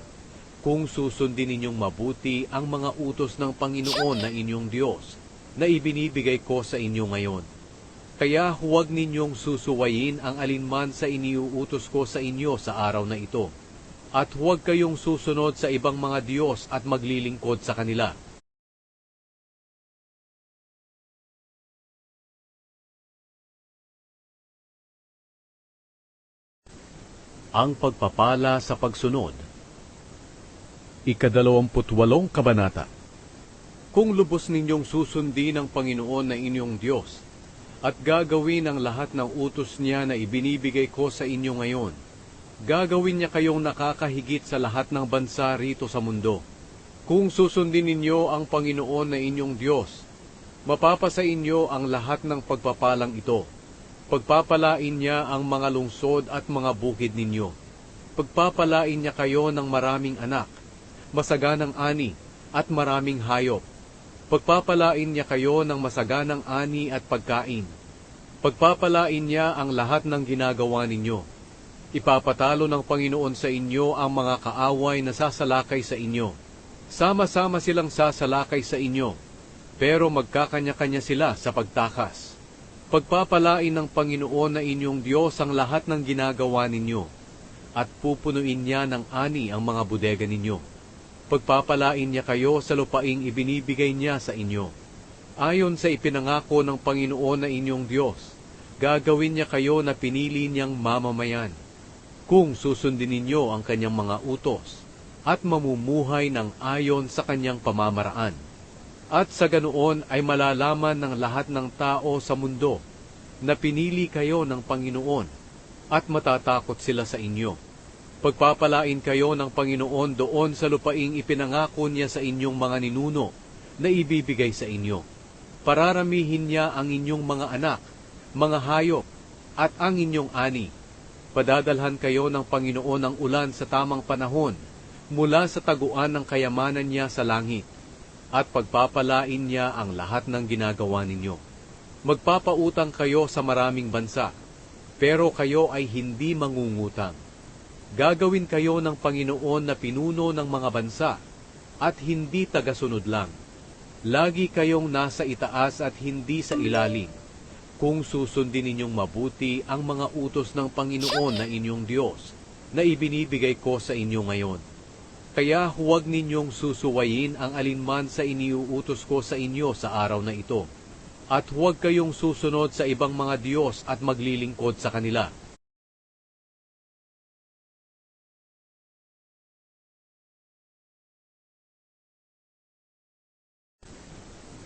kung susundin ninyong mabuti ang mga utos ng Panginoon na inyong Diyos, na ibinibigay ko sa inyo ngayon. Kaya huwag ninyong susuwayin ang alinman sa iniuutos ko sa inyo sa araw na ito, at huwag kayong susunod sa ibang mga Diyos at maglilingkod sa kanila. Ang pagpapala sa pagsunod. 28 Kabanata. Kung lubos ninyong susundin ang Panginoon na inyong Diyos, at gagawin ang lahat ng utos niya na ibinibigay ko sa inyo ngayon, gagawin niya kayong nakakahigit sa lahat ng bansa rito sa mundo. Kung susundin ninyo ang Panginoon na inyong Diyos, mapapasa inyo ang lahat ng pagpapalang ito. Pagpapalain niya ang mga lungsod at mga bukid ninyo. Pagpapalain niya kayo ng maraming anak, masaganang ani, at maraming hayop. Pagpapalain niya kayo ng masaganang ani at pagkain. Pagpapalain niya ang lahat ng ginagawa ninyo. Ipapatalo ng Panginoon sa inyo ang mga kaaway na sasalakay sa inyo. Sama-sama silang sasalakay sa inyo, pero magkakanya-kanya sila sa pagtakas. Pagpapalain ng Panginoon na inyong Diyos ang lahat ng ginagawa ninyo, at pupunuin niya ng ani ang mga bodega ninyo. Pagpapalain niya kayo sa lupaing ibinibigay niya sa inyo. Ayon sa ipinangako ng Panginoon na inyong Diyos, gagawin niya kayo na pinili niyang mamamayan, kung susundin ninyo ang kanyang mga utos, at mamumuhay ng ayon sa kanyang pamamaraan. At sa ganoon ay malalaman ng lahat ng tao sa mundo na pinili kayo ng Panginoon, at matatakot sila sa inyo. Pagpapalain kayo ng Panginoon doon sa lupaing ipinangako niya sa inyong mga ninuno na ibibigay sa inyo. Pararamihin niya ang inyong mga anak, mga hayop, at ang inyong ani. Padadalhan kayo ng Panginoon ng ulan sa tamang panahon mula sa taguan ng kayamanan niya sa langit, at pagpapalain niya ang lahat ng ginagawa ninyo. Magpapautang kayo sa maraming bansa, pero kayo ay hindi mangungutang. Gagawin kayo ng Panginoon na pinuno ng mga bansa, at hindi tagasunod lang. Lagi kayong nasa itaas at hindi sa ilalim, kung susundin ninyong mabuti ang mga utos ng Panginoon na inyong Diyos, na ibinibigay ko sa inyo ngayon. Kaya huwag ninyong susuwayin ang alinman sa iniuutos ko sa inyo sa araw na ito, at huwag kayong susunod sa ibang mga Diyos at maglilingkod sa kanila.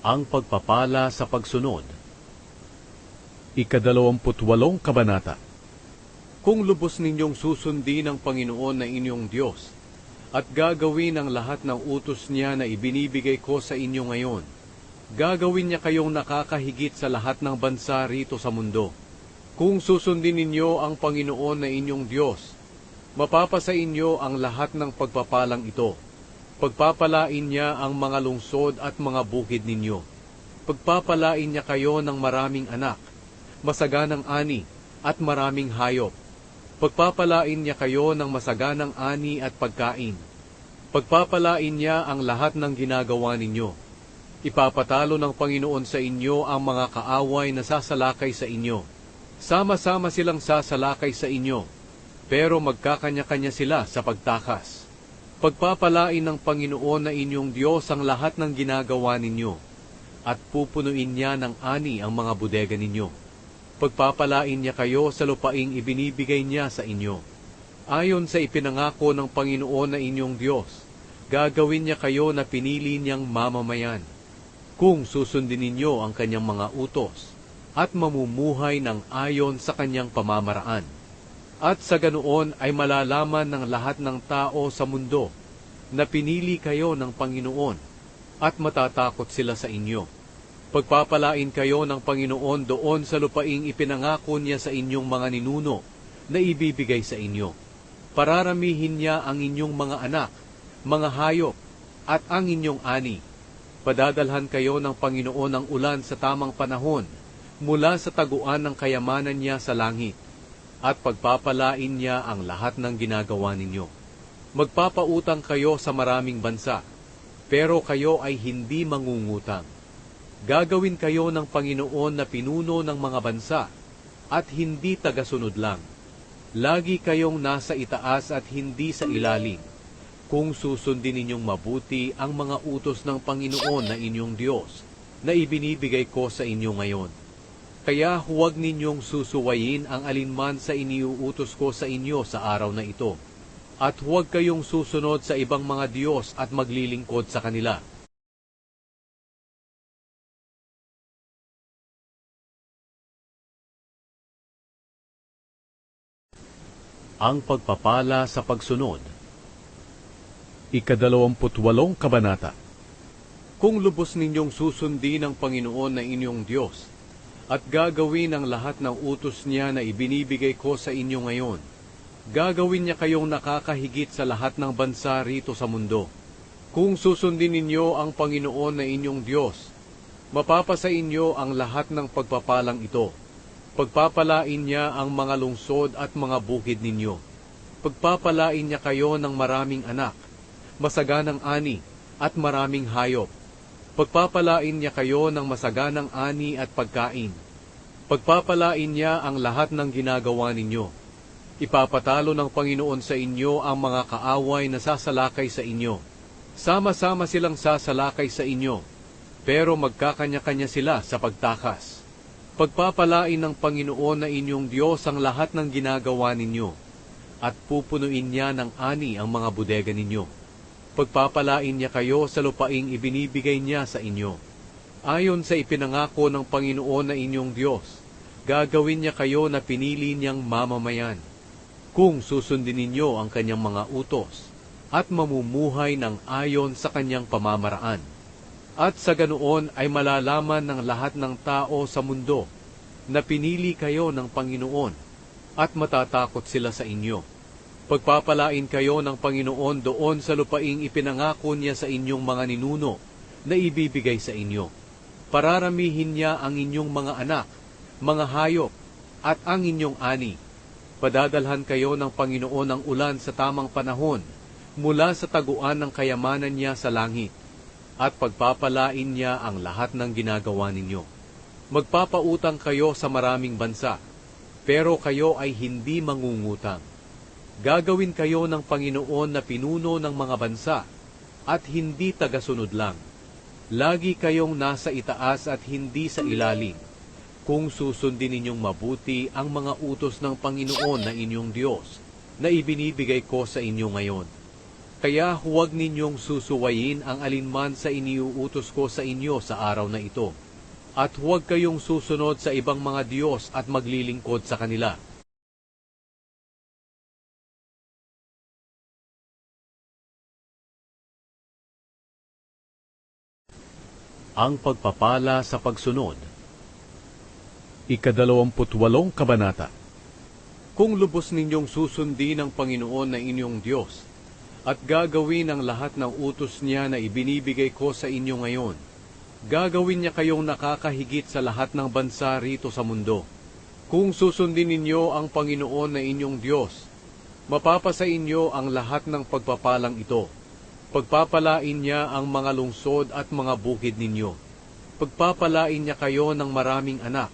Ang pagpapala sa pagsunod. 28 Kabanata. Kung lubos ninyong susundin ang Panginoon na inyong Diyos, at gagawin ang lahat ng utos niya na ibinibigay ko sa inyo ngayon, gagawin niya kayong nakakahigit sa lahat ng bansa rito sa mundo. Kung susundin ninyo ang Panginoon na inyong Diyos, mapapasa inyo ang lahat ng pagpapalang ito. Pagpapalain niya ang mga lungsod at mga bukid ninyo. Pagpapalain niya kayo ng maraming anak, masaganang ani, at maraming hayop. Pagpapalain niya kayo ng masaganang ani at pagkain. Pagpapalain niya ang lahat ng ginagawa ninyo. Ipapatalo ng Panginoon sa inyo ang mga kaaway na sasalakay sa inyo. Sama-sama silang sasalakay sa inyo, pero magkakanya-kanya sila sa pagtakas. Pagpapalain ng Panginoon na inyong Diyos ang lahat ng ginagawa ninyo, at pupunuin niya ng ani ang mga bodega ninyo. Pagpapalain niya kayo sa lupaing ibinibigay niya sa inyo. Ayon sa ipinangako ng Panginoon na inyong Diyos, gagawin niya kayo na pinili niyang mamamayan, kung susundin ninyo ang kanyang mga utos, at mamumuhay ng ayon sa kanyang pamamaraan. At sa ganoon ay malalaman ng lahat ng tao sa mundo na pinili kayo ng Panginoon at matatakot sila sa inyo. Pagpapalain kayo ng Panginoon doon sa lupaing ipinangako niya sa inyong mga ninuno na ibibigay sa inyo. Pararamihin niya ang inyong mga anak, mga hayop, at ang inyong ani. Padadalhan kayo ng Panginoon ng ulan sa tamang panahon mula sa taguan ng kayamanan niya sa langit. At pagpapalain niya ang lahat ng ginagawa ninyo. Magpapautang kayo sa maraming bansa, pero kayo ay hindi mangungutang. Gagawin kayo ng Panginoon na pinuno ng mga bansa, at hindi tagasunod lang. Lagi kayong nasa itaas at hindi sa ilalim, kung susundin ninyong mabuti ang mga utos ng Panginoon na inyong Diyos, na ibinibigay ko sa inyo ngayon. Kaya huwag ninyong susuwayin ang alinman sa iniuutos ko sa inyo sa araw na ito. At huwag kayong susunod sa ibang mga Diyos at maglilingkod sa kanila. Ang pagpapala sa pagsunod. 28 Kabanata. Kung lubos ninyong susundin ang Panginoon na inyong Diyos, at gagawin ang lahat ng utos niya na ibinibigay ko sa inyo ngayon, gagawin niya kayong nakakahigit sa lahat ng bansa rito sa mundo. Kung susundin ninyo ang Panginoon na inyong Diyos, mapapasa inyo ang lahat ng pagpapalang ito. Pagpapalain niya ang mga lungsod at mga bukid ninyo. Pagpapalain niya kayo ng maraming anak, masaganang ani, at maraming hayop. Pagpapalain niya kayo ng masaganang ani at pagkain. Pagpapalain niya ang lahat ng ginagawa ninyo. Ipapatalo ng Panginoon sa inyo ang mga kaaway na sasalakay sa inyo. Sama-sama silang sasalakay sa inyo, pero magkakanya-kanya sila sa pagtakas. Pagpapalain ng Panginoon na inyong Diyos ang lahat ng ginagawa ninyo, at pupunuin niya ng ani ang mga bodega ninyo. Pagpapalain niya kayo sa lupaing ibinibigay niya sa inyo. Ayon sa ipinangako ng Panginoon na inyong Diyos, gagawin niya kayo na pinili niyang mamamayan, kung susundin ninyo ang kanyang mga utos, at mamumuhay ng ayon sa kanyang pamamaraan. At sa ganoon ay malalaman ng lahat ng tao sa mundo na pinili kayo ng Panginoon, at matatakot sila sa inyo. Pagpapalain kayo ng Panginoon doon sa lupaing ipinangako niya sa inyong mga ninuno na ibibigay sa inyo. Pararamihin niya ang inyong mga anak, mga hayop, at ang inyong ani. Padadalhan kayo ng Panginoon ng ulan sa tamang panahon mula sa taguan ng kayamanan niya sa langit, at pagpapalain niya ang lahat ng ginagawa ninyo. Magpapautang kayo sa maraming bansa, pero kayo ay hindi mangungutang. Gagawin kayo ng Panginoon na pinuno ng mga bansa, at hindi tagasunod lang. Lagi kayong nasa itaas at hindi sa ilalim, kung susundin ninyong mabuti ang mga utos ng Panginoon na inyong Diyos, na ibinibigay ko sa inyo ngayon. Kaya huwag ninyong susuwayin ang alinman sa iniuutos ko sa inyo sa araw na ito, at huwag kayong susunod sa ibang mga Diyos at maglilingkod sa kanila. Ang pagpapala sa pagsunod. 28 Kabanata. Kung lubos ninyong susundin ang Panginoon na inyong Diyos, at gagawin ang lahat ng utos niya na ibinibigay ko sa inyo ngayon. Gagawin niya kayong nakakahigit sa lahat ng bansa rito sa mundo. Kung susundin ninyo ang Panginoon na inyong Diyos, mapapasa inyo ang lahat ng pagpapalang ito. Pagpapalain niya ang mga lungsod at mga bukid ninyo. Pagpapalain niya kayo ng maraming anak,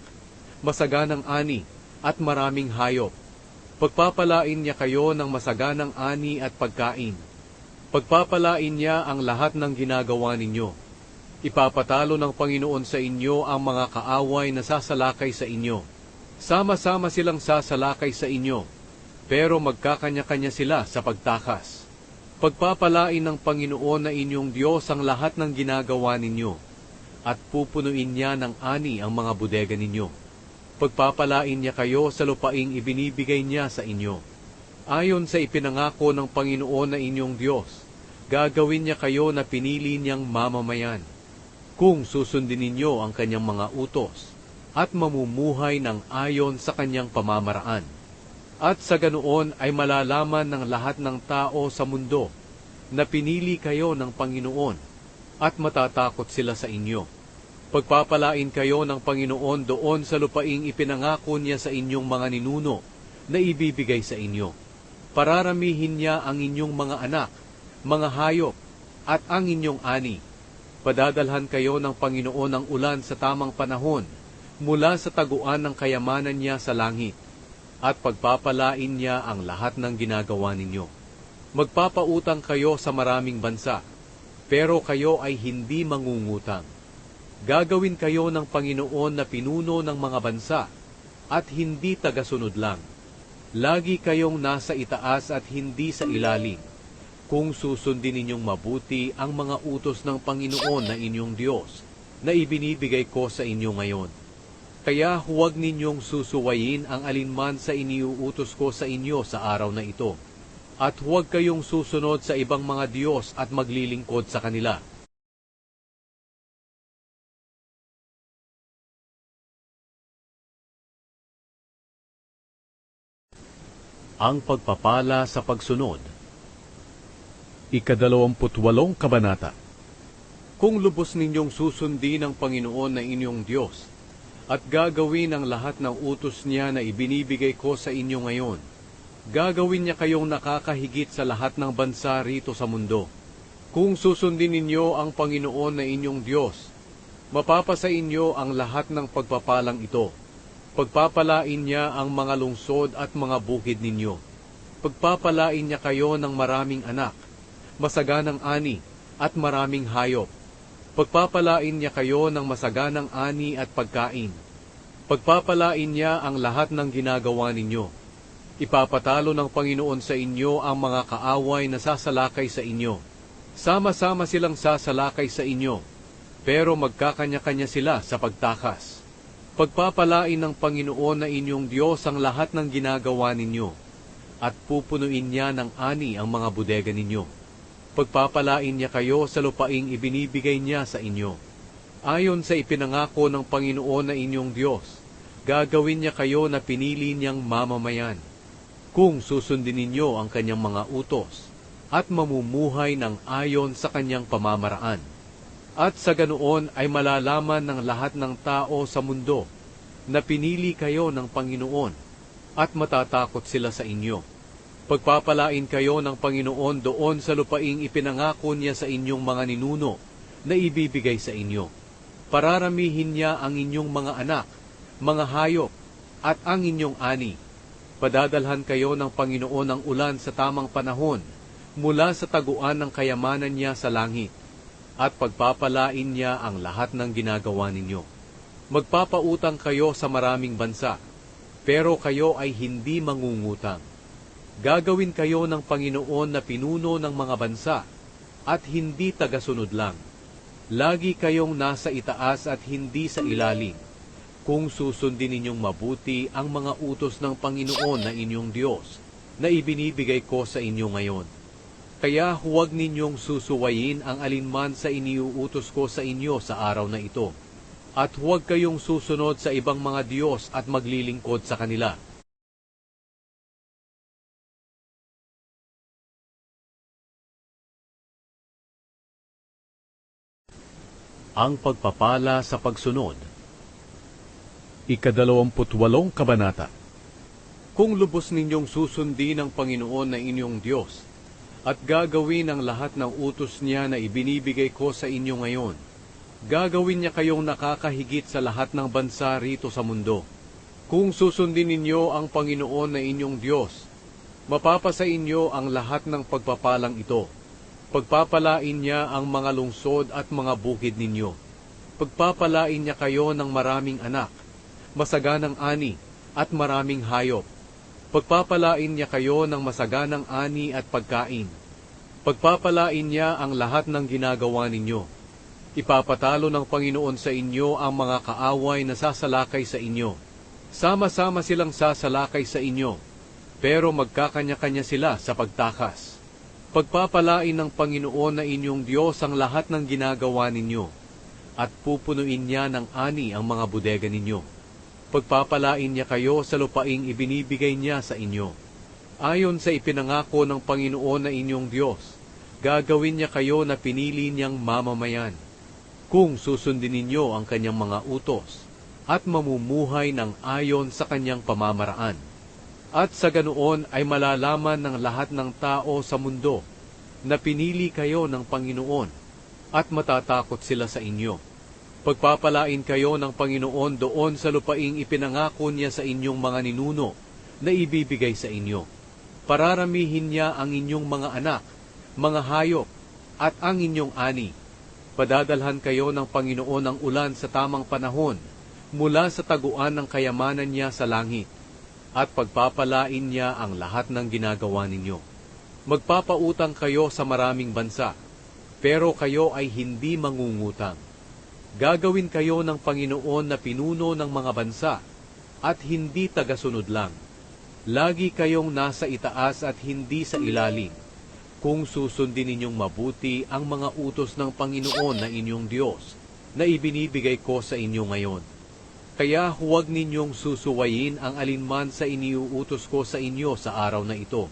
masaganang ani, at maraming hayop. Pagpapalain niya kayo ng masaganang ani at pagkain. Pagpapalain niya ang lahat ng ginagawa ninyo. Ipapatalo ng Panginoon sa inyo ang mga kaaway na sasalakay sa inyo. Sama-sama silang sasalakay sa inyo, pero magkakanya-kanya sila sa pagtakas. Pagpapalain ng Panginoon na inyong Diyos ang lahat ng ginagawa ninyo, at pupunuin niya ng ani ang mga bodega ninyo. Pagpapalain niya kayo sa lupaing ibinibigay niya sa inyo. Ayon sa ipinangako ng Panginoon na inyong Diyos, gagawin niya kayo na pinili niyang mamamayan, kung susundin ninyo ang kanyang mga utos, at mamumuhay ng ayon sa kanyang pamamaraan. At sa ganoon ay malalaman ng lahat ng tao sa mundo na pinili kayo ng Panginoon, at matatakot sila sa inyo. Pagpapalain kayo ng Panginoon doon sa lupaing ipinangako niya sa inyong mga ninuno na ibibigay sa inyo. Pararamihin niya ang inyong mga anak, mga hayop, at ang inyong ani. Padadalhan kayo ng Panginoon ng ulan sa tamang panahon, mula sa taguan ng kayamanan niya sa langit, at pagpapalain niya ang lahat ng ginagawa ninyo. Magpapautang kayo sa maraming bansa, pero kayo ay hindi mangungutang. Gagawin kayo ng Panginoon na pinuno ng mga bansa, at hindi tagasunod lang. Lagi kayong nasa itaas at hindi sa ilalim, kung susundin ninyong mabuti ang mga utos ng Panginoon na inyong Diyos, na ibinibigay ko sa inyo ngayon. Kaya huwag ninyong susuwayin ang alinman sa iniuutos ko sa inyo sa araw na ito, at huwag kayong susunod sa ibang mga Diyos at maglilingkod sa kanila. Ang pagpapala sa pagsunod. 28 Kabanata. Kung lubos ninyong susundin ang Panginoon na inyong Diyos, at gagawin ang lahat ng utos niya na ibinibigay ko sa inyo ngayon, gagawin niya kayong nakakahigit sa lahat ng bansa rito sa mundo. Kung susundin ninyo ang Panginoon na inyong Diyos, mapapasa inyo ang lahat ng pagpapalang ito. Pagpapalain niya ang mga lungsod at mga bukid ninyo. Pagpapalain niya kayo ng maraming anak, masaganang ani, at maraming hayop. Pagpapalain niya kayo ng masaganang ani at pagkain. Pagpapalain niya ang lahat ng ginagawa ninyo. Ipapatalo ng Panginoon sa inyo ang mga kaaway na sasalakay sa inyo. Sama-sama silang sasalakay sa inyo, pero magkakanya-kanya sila sa pagtakas. Pagpapalain ng Panginoon na inyong Diyos ang lahat ng ginagawa ninyo, at pupunuin niya ng ani ang mga bodega ninyo. Pagpapalain niya kayo sa lupaing ibinibigay niya sa inyo. Ayon sa ipinangako ng Panginoon na inyong Diyos, gagawin niya kayo na pinili niyang mamamayan, kung susundin ninyo ang kanyang mga utos, at mamumuhay ng ayon sa kanyang pamamaraan. At sa ganoon ay malalaman ng lahat ng tao sa mundo na pinili kayo ng Panginoon, at matatakot sila sa inyo. Pagpapalain kayo ng Panginoon doon sa lupaing ipinangako niya sa inyong mga ninuno na ibibigay sa inyo. Pararamihin niya ang inyong mga anak, mga hayop, at ang inyong ani. Padadalhan kayo ng Panginoon ng ulan sa tamang panahon, mula sa taguan ng kayamanan niya sa langit, at pagpapalain niya ang lahat ng ginagawa ninyo. Magpapautang kayo sa maraming bansa, pero kayo ay hindi mangungutang. Gagawin kayo ng Panginoon na pinuno ng mga bansa, at hindi tagasunod lang. Lagi kayong nasa itaas at hindi sa ilalim, kung susundin ninyong mabuti ang mga utos ng Panginoon na inyong Diyos, na ibinibigay ko sa inyo ngayon. Kaya huwag ninyong susuwayin ang alinman sa iniuutos ko sa inyo sa araw na ito, at huwag kayong susunod sa ibang mga Diyos at maglilingkod sa kanila. Ang pagpapala sa pagsunod. Ika-28 Kabanata. Kung lubos ninyong susundin ang Panginoon na inyong Diyos, at gagawin ang lahat ng utos niya na ibinibigay ko sa inyo ngayon, gagawin niya kayong nakakahigit sa lahat ng bansa rito sa mundo. Kung susundin ninyo ang Panginoon na inyong Diyos, mapapasa inyo ang lahat ng pagpapalang ito. Pagpapalain niya ang mga lungsod at mga bukid ninyo. Pagpapalain niya kayo ng maraming anak, masaganang ani, at maraming hayop. Pagpapalain niya kayo ng masaganang ani at pagkain. Pagpapalain niya ang lahat ng ginagawa ninyo. Ipapatalo ng Panginoon sa inyo ang mga kaaway na sasalakay sa inyo. Sama-sama silang sasalakay sa inyo, pero magkakanya-kanya sila sa pagtakas. Pagpapalain ng Panginoon na inyong Diyos ang lahat ng ginagawa ninyo, at pupunuin niya ng ani ang mga bodega ninyo. Pagpapalain niya kayo sa lupaing ibinibigay niya sa inyo. Ayon sa ipinangako ng Panginoon na inyong Diyos, gagawin niya kayo na pinili niyang mamamayan, kung susundin ninyo ang kanyang mga utos, at mamumuhay ng ayon sa kanyang pamamaraan. At sa ganoon ay malalaman ng lahat ng tao sa mundo na pinili kayo ng Panginoon at matatakot sila sa inyo. Pagpapalain kayo ng Panginoon doon sa lupaing ipinangako niya sa inyong mga ninuno na ibibigay sa inyo. Pararamihin niya ang inyong mga anak, mga hayop, at ang inyong ani. Padadalhan kayo ng Panginoon ng ulan sa tamang panahon mula sa taguan ng kayamanan niya sa langit. At pagpapalain niya ang lahat ng ginagawa ninyo. Magpapautang kayo sa maraming bansa, pero kayo ay hindi mangungutang. Gagawin kayo ng Panginoon na pinuno ng mga bansa, at hindi tagasunod lang. Lagi kayong nasa itaas at hindi sa ilalim, kung susundin ninyong mabuti ang mga utos ng Panginoon na inyong Diyos, na ibinibigay ko sa inyo ngayon. Kaya huwag ninyong susuwayin ang alinman sa iniuutos ko sa inyo sa araw na ito.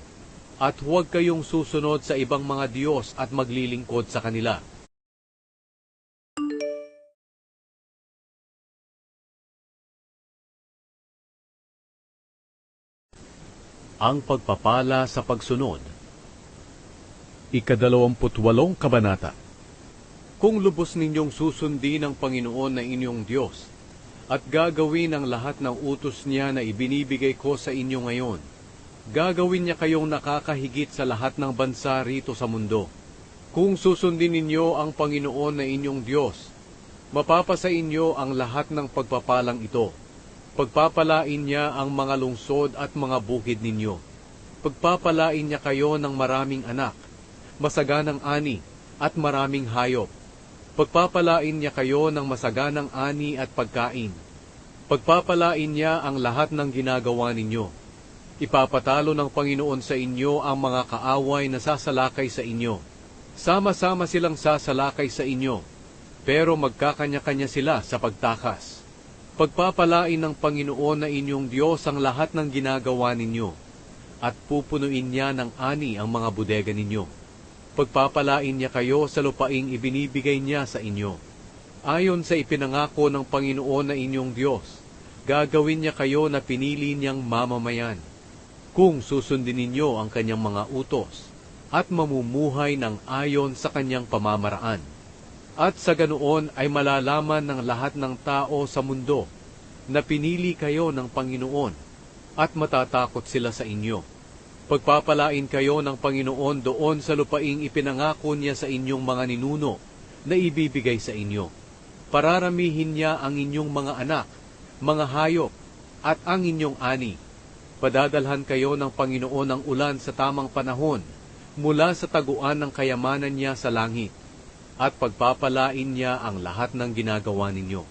At huwag kayong susunod sa ibang mga Diyos at maglilingkod sa kanila. Ang pagpapala sa pagsunod. Ika-28 Kabanata. Kung lubos ninyong susundin ang Panginoon na inyong Diyos, at gagawin ang lahat ng utos niya na ibinibigay ko sa inyo ngayon, gagawin niya kayong nakakahigit sa lahat ng bansa rito sa mundo. Kung susundin ninyo ang Panginoon na inyong Diyos, mapapasa inyo ang lahat ng pagpapalang ito. Pagpapalain niya ang mga lungsod at mga bukid ninyo. Pagpapalain niya kayo ng maraming anak, masaganang ani, at maraming hayop. Pagpapalain niya kayo ng masaganang ani at pagkain. Pagpapalain niya ang lahat ng ginagawa ninyo. Ipapatalo ng Panginoon sa inyo ang mga kaaway na sasalakay sa inyo. Sama-sama silang sasalakay sa inyo, pero magkakanya-kanya sila sa pagtakas. Pagpapalain ng Panginoon na inyong Diyos ang lahat ng ginagawa ninyo, at pupunuin niya ng ani ang mga bodega ninyo. Pagpapalain niya kayo sa lupaing ibinibigay niya sa inyo. Ayon sa ipinangako ng Panginoon na inyong Diyos, gagawin niya kayo na pinili niyang mamamayan, kung susundin ninyo ang kanyang mga utos, at mamumuhay ng ayon sa kanyang pamamaraan. At sa ganoon ay malalaman ng lahat ng tao sa mundo na pinili kayo ng Panginoon, at matatakot sila sa inyo. Pagpapalain kayo ng Panginoon doon sa lupaing ipinangako niya sa inyong mga ninuno na ibibigay sa inyo. Pararamihin niya ang inyong mga anak, mga hayop, at ang inyong ani. Padadalhan kayo ng Panginoon ng ulan sa tamang panahon mula sa taguan ng kayamanan niya sa langit. At pagpapalain niya ang lahat ng ginagawa ninyo.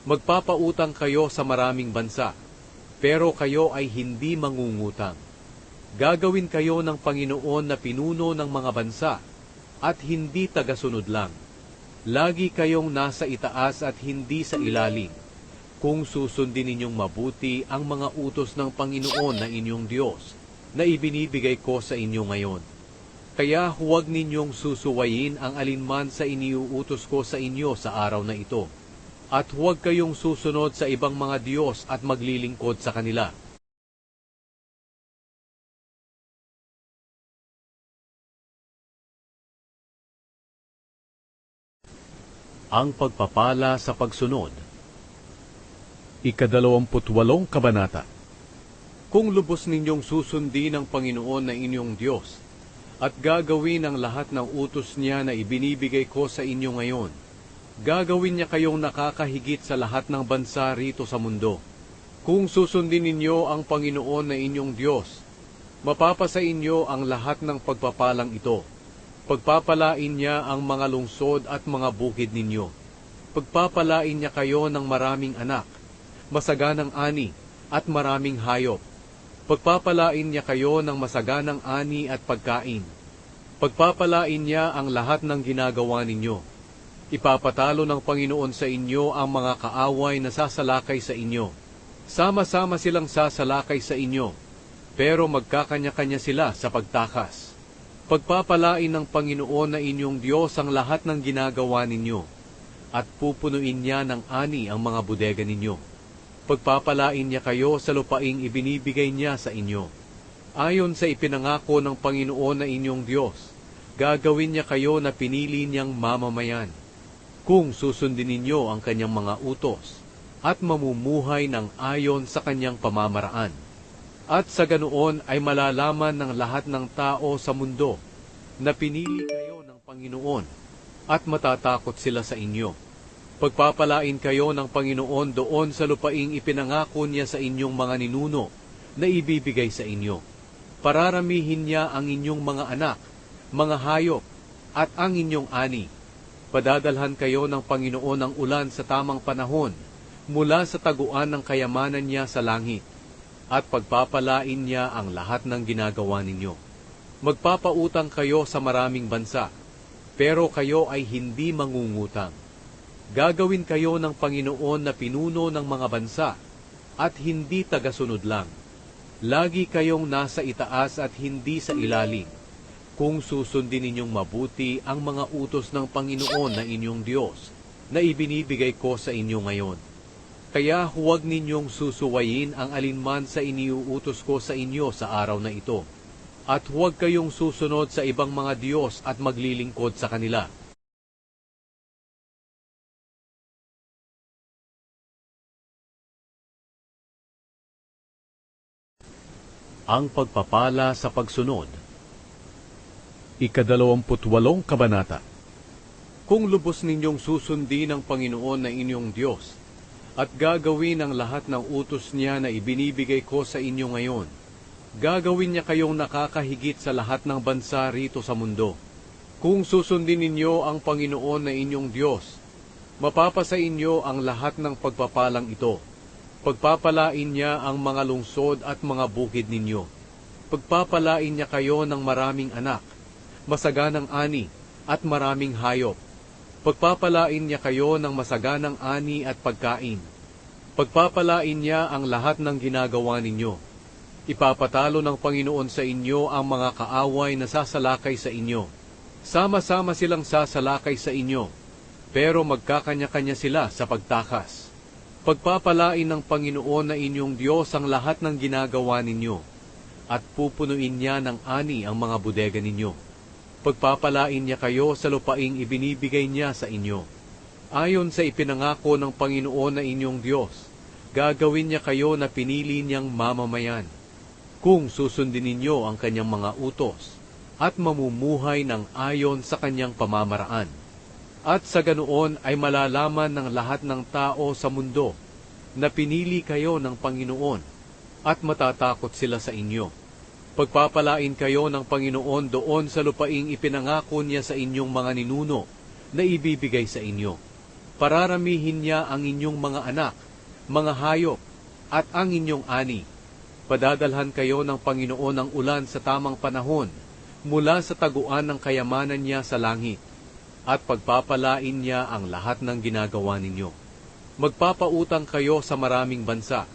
Magpapautang kayo sa maraming bansa, pero kayo ay hindi mangungutang. Gagawin kayo ng Panginoon na pinuno ng mga bansa, at hindi tagasunod lang. Lagi kayong nasa itaas at hindi sa ilalim, kung susundin ninyong mabuti ang mga utos ng Panginoon na inyong Diyos, na ibinibigay ko sa inyo ngayon. Kaya huwag ninyong susuwayin ang alinman sa iniuutos ko sa inyo sa araw na ito. At huwag kayong susunod sa ibang mga Diyos at maglilingkod sa kanila. Ang pagpapala sa pagsunod. 28 Kabanata. Kung lubos ninyong susundin ang Panginoon na inyong Diyos, at gagawin ang lahat ng utos niya na ibinibigay ko sa inyo ngayon, gagawin niya kayong nakakahigit sa lahat ng bansa rito sa mundo. Kung susundin ninyo ang Panginoon na inyong Diyos, mapapasa inyo ang lahat ng pagpapalang ito. Pagpapalain niya ang mga lungsod at mga bukid ninyo. Pagpapalain niya kayo ng maraming anak, masaganang ani, at maraming hayop. Pagpapalain niya kayo ng masaganang ani at pagkain. Pagpapalain niya ang lahat ng ginagawa ninyo. Ipapatalo ng Panginoon sa inyo ang mga kaaway na sasalakay sa inyo. Sama-sama silang sasalakay sa inyo, pero magkakanya-kanya sila sa pagtakas. Pagpapalain ng Panginoon na inyong Diyos ang lahat ng ginagawa ninyo, at pupunuin niya ng ani ang mga bodega ninyo. Pagpapalain niya kayo sa lupaing ibinibigay niya sa inyo. Ayon sa ipinangako ng Panginoon na inyong Diyos, gagawin niya kayo na pinili niyang mamamayan. Kung susundin ninyo ang kanyang mga utos, at mamumuhay ng ayon sa kanyang pamamaraan. At sa ganoon ay malalaman ng lahat ng tao sa mundo na pinili kayo ng Panginoon, at matatakot sila sa inyo. Pagpapalain kayo ng Panginoon doon sa lupaing ipinangako niya sa inyong mga ninuno na ibibigay sa inyo. Pararamihin niya ang inyong mga anak, mga hayop, at ang inyong ani. Padadalhan kayo ng Panginoon ng ulan sa tamang panahon mula sa taguan ng kayamanan niya sa langit, at pagpapalain niya ang lahat ng ginagawa ninyo. Magpapautang kayo sa maraming bansa, pero kayo ay hindi mangungutang. Gagawin kayo ng Panginoon na pinuno ng mga bansa, at hindi tagasunod lang. Lagi kayong nasa itaas at hindi sa ilalim, kung susundin ninyong mabuti ang mga utos ng Panginoon na inyong Diyos, na ibinibigay ko sa inyo ngayon. Kaya huwag ninyong susuwayin ang alinman sa iniuutos ko sa inyo sa araw na ito, at huwag kayong susunod sa ibang mga Diyos at maglilingkod sa kanila. Ang pagpapala sa pagsunod. 28 Kabanata. Kung lubos ninyong susundin ang Panginoon na inyong Diyos, at gagawin ang lahat ng utos niya na ibinibigay ko sa inyo ngayon, gagawin niya kayong nakakahigit sa lahat ng bansa rito sa mundo. Kung susundin ninyo ang Panginoon na inyong Diyos, mapapasa inyo ang lahat ng pagpapalang ito. Pagpapalain niya ang mga lungsod at mga bukid ninyo. Pagpapalain niya kayo ng maraming anak, masaganang ani, at maraming hayop. Pagpapalain niya kayo ng masaganang ani at pagkain. Pagpapalain niya ang lahat ng ginagawa ninyo. Ipapatalo ng Panginoon sa inyo ang mga kaaway na sasalakay sa inyo. Sama-sama silang sasalakay sa inyo, pero magkakanya-kanya sila sa pagtakas. Pagpapalain ng Panginoon na inyong Diyos ang lahat ng ginagawa ninyo, at pupunuin niya ng ani ang mga bodega ninyo. Pagpapalain niya kayo sa lupaing ibinibigay niya sa inyo. Ayon sa ipinangako ng Panginoon na inyong Diyos, gagawin niya kayo na pinili niyang mamamayan. Kung susundin ninyo ang kanyang mga utos, at mamumuhay ng ayon sa kanyang pamamaraan. At sa ganoon ay malalaman ng lahat ng tao sa mundo na pinili kayo ng Panginoon, at matatakot sila sa inyo. Pagpapalain kayo ng Panginoon doon sa lupaing ipinangako niya sa inyong mga ninuno na ibibigay sa inyo. Pararamihin niya ang inyong mga anak, mga hayop, at ang inyong ani. Padadalhan kayo ng Panginoon ng ulan sa tamang panahon mula sa taguan ng kayamanan niya sa langit, at pagpapalain niya ang lahat ng ginagawa ninyo. Magpapautang kayo sa maraming bansa,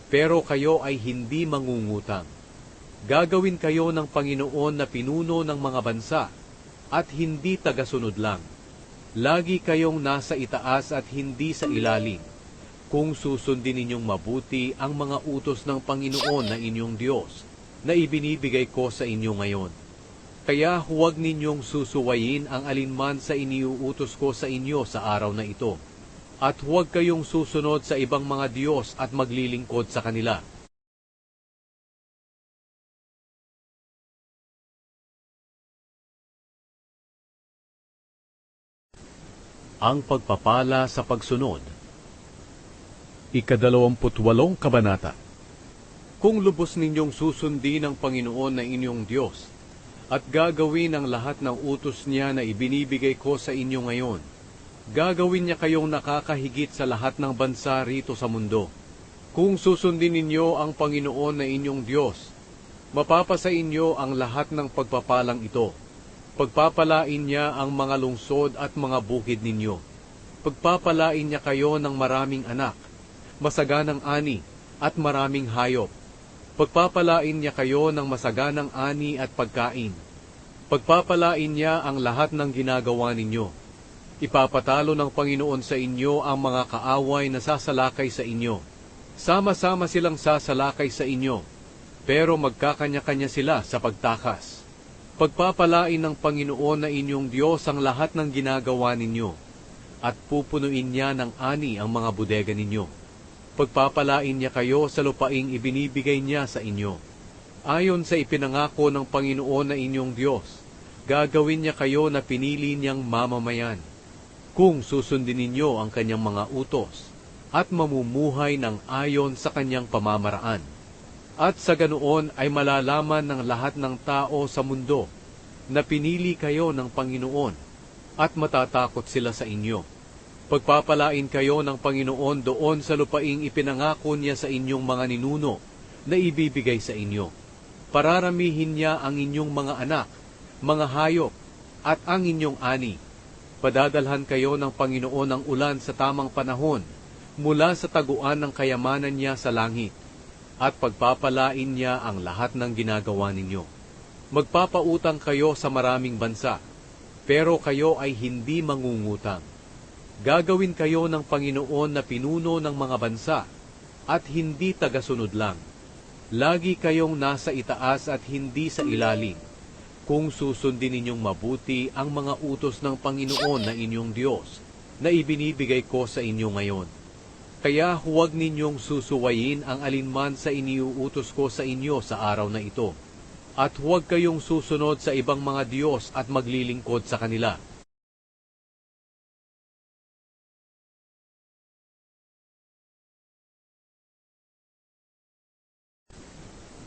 pero kayo ay hindi mangungutang. Gagawin kayo ng Panginoon na pinuno ng mga bansa at hindi tagasunod lang. Lagi kayong nasa itaas at hindi sa ilalim, kung susundin ninyong mabuti ang mga utos ng Panginoon na inyong Diyos na ibinibigay ko sa inyo ngayon. Kaya huwag ninyong susuwayin ang alinman sa iniuutos ko sa inyo sa araw na ito, at huwag kayong susunod sa ibang mga Diyos at maglilingkod sa kanila. Ang pagpapala sa pagsunod. Ika-28 Kabanata. Kung lubos ninyong susundin ang Panginoon na inyong Diyos, at gagawin ang lahat ng utos niya na ibinibigay ko sa inyo ngayon, gagawin niya kayong nakakahigit sa lahat ng bansa rito sa mundo. Kung susundin ninyo ang Panginoon na inyong Diyos, mapapasa inyo ang lahat ng pagpapalang ito. Pagpapalain niya ang mga lungsod at mga bukid ninyo. Pagpapalain niya kayo ng maraming anak, masaganang ani, at maraming hayop. Pagpapalain niya kayo ng masaganang ani at pagkain. Pagpapalain niya ang lahat ng ginagawa ninyo. Ipapatalo ng Panginoon sa inyo ang mga kaaway na sasalakay sa inyo. Sama-sama silang sasalakay sa inyo, pero magkakanya-kanya sila sa pagtakas. Pagpapalain ng Panginoon na inyong Diyos ang lahat ng ginagawa ninyo, at pupunuin niya ng ani ang mga bodega ninyo. Pagpapalain niya kayo sa lupaing ibinibigay niya sa inyo. Ayon sa ipinangako ng Panginoon na inyong Diyos, gagawin niya kayo na pinili niyang mamamayan, kung susundin ninyo ang kanyang mga utos, at mamumuhay ng ayon sa kanyang pamamaraan. At sa ganoon ay malalaman ng lahat ng tao sa mundo na pinili kayo ng Panginoon, at matatakot sila sa inyo. Pagpapalain kayo ng Panginoon doon sa lupaing ipinangako niya sa inyong mga ninuno na ibibigay sa inyo. Pararamihin niya ang inyong mga anak, mga hayop, at ang inyong ani. Padadalhan kayo ng Panginoon ng ulan sa tamang panahon mula sa taguan ng kayamanan niya sa langit, at pagpapalain niya ang lahat ng ginagawa ninyo. Magpapautang kayo sa maraming bansa, pero kayo ay hindi mangungutang. Gagawin kayo ng Panginoon na pinuno ng mga bansa, at hindi tagasunod lang. Lagi kayong nasa itaas at hindi sa ilalim, kung susundin ninyong mabuti ang mga utos ng Panginoon na inyong Diyos, na ibinibigay ko sa inyo ngayon. Kaya huwag ninyong susuwayin ang alinman sa iniuutos ko sa inyo sa araw na ito, at huwag kayong susunod sa ibang mga Diyos at maglilingkod sa kanila.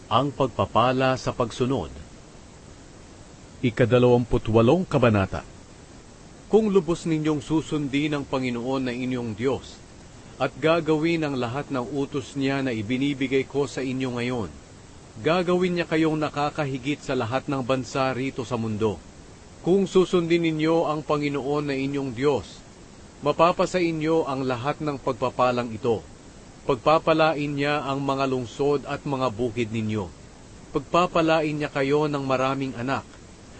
Ang pagpapala sa pagsunod. Ika-28 Kabanata. Kung lubos ninyong susundin ang Panginoon na inyong Diyos, at gagawin ang lahat ng utos niya na ibinibigay ko sa inyo ngayon, gagawin niya kayong nakakahigit sa lahat ng bansa rito sa mundo. Kung susundin ninyo ang Panginoon na inyong Diyos, mapapasa inyo ang lahat ng pagpapalang ito. Pagpapalain niya ang mga lungsod at mga bukid ninyo. Pagpapalain niya kayo ng maraming anak,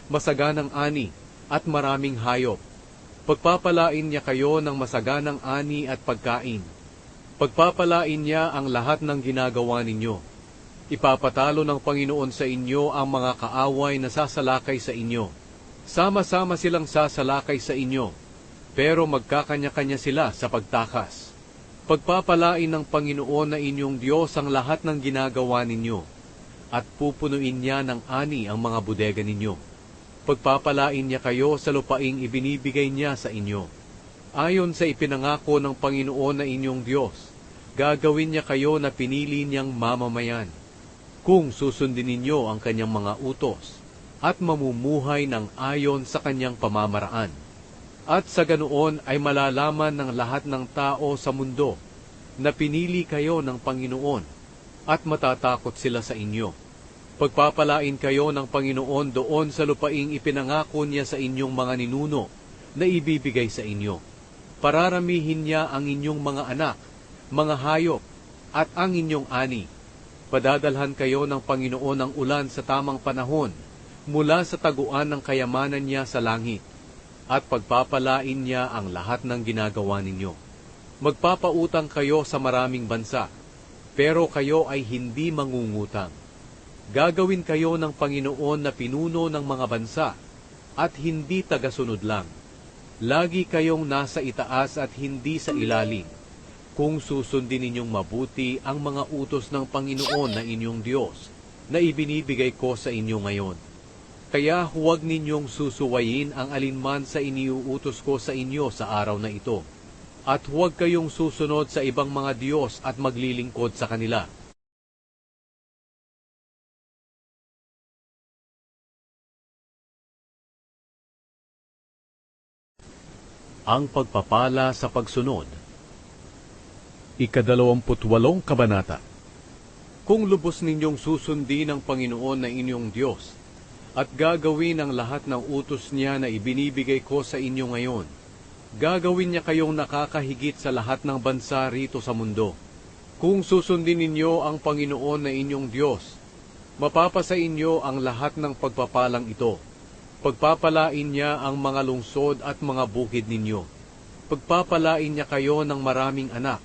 masaganang ani, at maraming hayop. Pagpapalain niya kayo ng masaganang ani at pagkain. Pagpapalain niya ang lahat ng ginagawa ninyo. Ipapatalo ng Panginoon sa inyo ang mga kaaway na sasalakay sa inyo. Sama-sama silang sasalakay sa inyo, pero magkakanya-kanya sila sa pagtakas. Pagpapalain ng Panginoon na inyong Diyos ang lahat ng ginagawa ninyo, at pupunuin niya ng ani ang mga bodega ninyo. Pagpapalain niya kayo sa lupaing ibinibigay niya sa inyo. Ayon sa ipinangako ng Panginoon na inyong Diyos, gagawin niya kayo na pinili niyang mamamayan, kung susundin ninyo ang kanyang mga utos, at mamumuhay ng ayon sa kanyang pamamaraan. At sa ganoon ay malalaman ng lahat ng tao sa mundo na pinili kayo ng Panginoon, at matatakot sila sa inyo. Pagpapalain kayo ng Panginoon doon sa lupaing ipinangako niya sa inyong mga ninuno na ibibigay sa inyo. Pararamihin niya ang inyong mga anak, mga hayop, at ang inyong ani. Padadalhan kayo ng Panginoon ng ulan sa tamang panahon, mula sa taguan ng kayamanan niya sa langit, at pagpapalain niya ang lahat ng ginagawa ninyo. Magpapautang kayo sa maraming bansa, pero kayo ay hindi mangungutang. Gagawin kayo ng Panginoon na pinuno ng mga bansa, at hindi tagasunod lang. Lagi kayong nasa itaas at hindi sa ilalim, kung susundin ninyong mabuti ang mga utos ng Panginoon na inyong Diyos, na ibinibigay ko sa inyo ngayon. Kaya huwag ninyong susuwayin ang alinman sa iniuutos ko sa inyo sa araw na ito, at huwag kayong susunod sa ibang mga Diyos at maglilingkod sa kanila. Ang pagpapala sa pagsunod. 28 Kabanata. Kung lubos ninyong susundin ang Panginoon na inyong Diyos, at gagawin ang lahat ng utos niya na ibinibigay ko sa inyo ngayon, gagawin niya kayong nakakahigit sa lahat ng bansa rito sa mundo. Kung susundin ninyo ang Panginoon na inyong Diyos, mapapasa inyo ang lahat ng pagpapalang ito. Pagpapalain niya ang mga lungsod at mga bukid ninyo. Pagpapalain niya kayo ng maraming anak,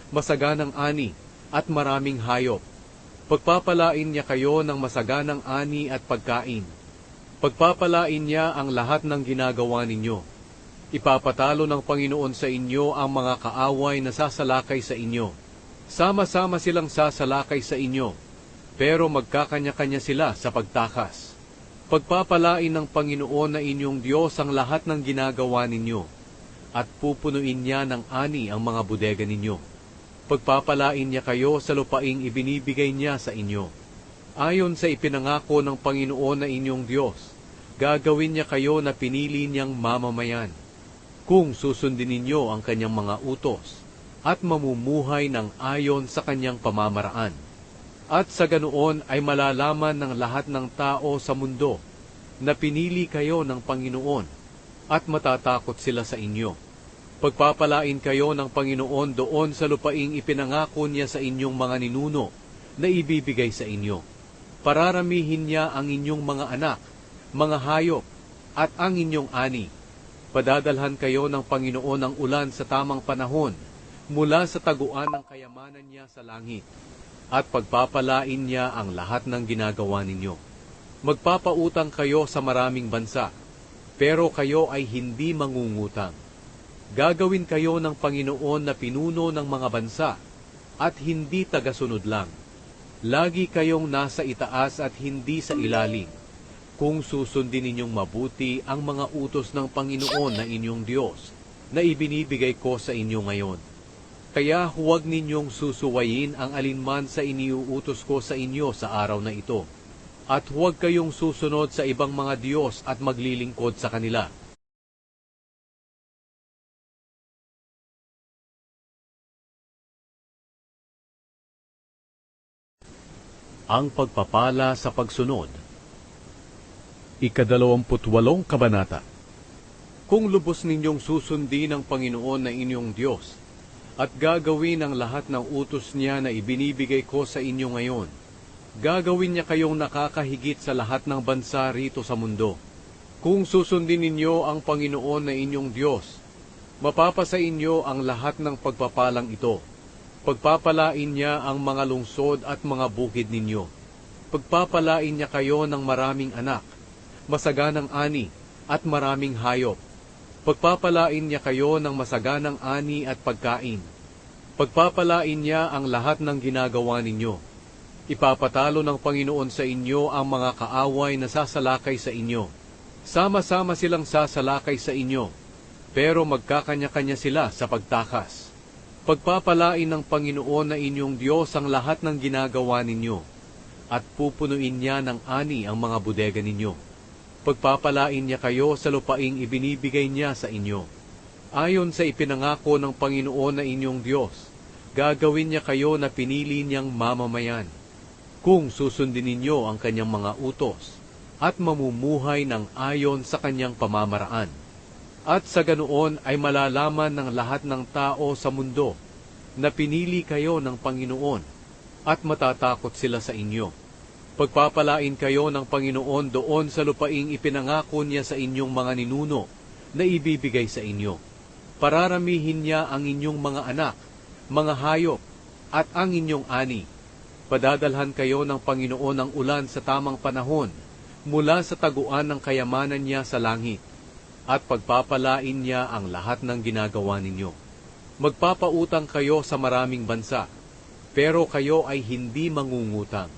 masaganang ani, at maraming hayop. Pagpapalain niya kayo ng masaganang ani at pagkain. Pagpapalain niya ang lahat ng ginagawa ninyo. Ipapatalo ng Panginoon sa inyo ang mga kaaway na sasalakay sa inyo. Sama-sama silang sasalakay sa inyo, pero magkakanya-kanya sila sa pagtakas. Pagpapalain ng Panginoon na inyong Diyos ang lahat ng ginagawa ninyo, at pupunuin niya ng ani ang mga bodega ninyo. Pagpapalain niya kayo sa lupaing ibinibigay niya sa inyo. Ayon sa ipinangako ng Panginoon na inyong Diyos, gagawin niya kayo na pinili niyang mamamayan, kung susundin ninyo ang kanyang mga utos, at mamumuhay ng ayon sa kanyang pamamaraan. At sa ganoon ay malalaman ng lahat ng tao sa mundo na pinili kayo ng Panginoon, at matatakot sila sa inyo. Pagpapalain kayo ng Panginoon doon sa lupaing ipinangako niya sa inyong mga ninuno na ibibigay sa inyo. Pararamihin niya ang inyong mga anak, mga hayop, at ang inyong ani. Padadalhan kayo ng Panginoon ng ulan sa tamang panahon, mula sa taguan ng kayamanan niya sa langit, at pagpapalain niya ang lahat ng ginagawa ninyo. Magpapautang kayo sa maraming bansa, pero kayo ay hindi mangungutang. Gagawin kayo ng Panginoon na pinuno ng mga bansa, at hindi tagasunod lang. Lagi kayong nasa itaas at hindi sa ilalim, kung susundin ninyong mabuti ang mga utos ng Panginoon na inyong Diyos, na ibinibigay ko sa inyo ngayon. Kaya huwag ninyong susuwayin ang alinman sa iniuutos ko sa inyo sa araw na ito, at huwag kayong susunod sa ibang mga Diyos at maglilingkod sa kanila. Ang pagpapala sa pagsunod. 28 Kabanata. Kung lubos ninyong susundin ang Panginoon na inyong Diyos, at gagawin ang lahat ng utos niya na ibinibigay ko sa inyo ngayon, gagawin niya kayong nakakahigit sa lahat ng bansa rito sa mundo. Kung susundin ninyo ang Panginoon na inyong Diyos, mapapasa inyo ang lahat ng pagpapalang ito. Pagpapalain niya ang mga lungsod at mga bukid ninyo. Pagpapalain niya kayo ng maraming anak, masaganang ani, at maraming hayop. Pagpapalain niya kayo ng masaganang ani at pagkain. Pagpapalain niya ang lahat ng ginagawa ninyo. Ipapatalo ng Panginoon sa inyo ang mga kaaway na sasalakay sa inyo. Sama-sama silang sasalakay sa inyo, pero magkakanya-kanya sila sa pagtakas. Pagpapalain ng Panginoon na inyong Diyos ang lahat ng ginagawa ninyo, at pupunuin niya ng ani ang mga bodega ninyo. Pagpapalain niya kayo sa lupaing ibinibigay niya sa inyo. Ayon sa ipinangako ng Panginoon na inyong Diyos, gagawin niya kayo na pinili niyang mamamayan, kung susundin ninyo ang kanyang mga utos, at mamumuhay ng ayon sa kanyang pamamaraan. At sa ganoon ay malalaman ng lahat ng tao sa mundo na pinili kayo ng Panginoon, at matatakot sila sa inyo. Pagpapalain kayo ng Panginoon doon sa lupaing ipinangako niya sa inyong mga ninuno na ibibigay sa inyo. Pararamihin niya ang inyong mga anak, mga hayop, at ang inyong ani. Padadalhan kayo ng Panginoon ng ulan sa tamang panahon mula sa taguan ng kayamanan niya sa langit, at pagpapalain niya ang lahat ng ginagawa ninyo. Magpapautang kayo sa maraming bansa, pero kayo ay hindi mangungutang.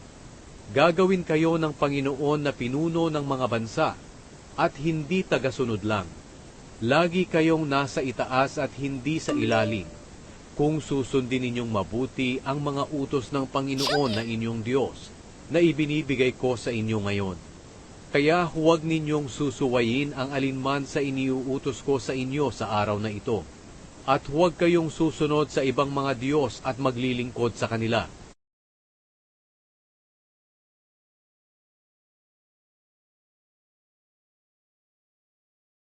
Gagawin kayo ng Panginoon na pinuno ng mga bansa at hindi tagasunod lang. Lagi kayong nasa itaas at hindi sa ilalim, kung susundin ninyong mabuti ang mga utos ng Panginoon na inyong Diyos na ibinibigay ko sa inyo ngayon. Kaya huwag ninyong susuwayin ang alinman sa iniuutos ko sa inyo sa araw na ito, at huwag kayong susunod sa ibang mga Diyos at maglilingkod sa kanila.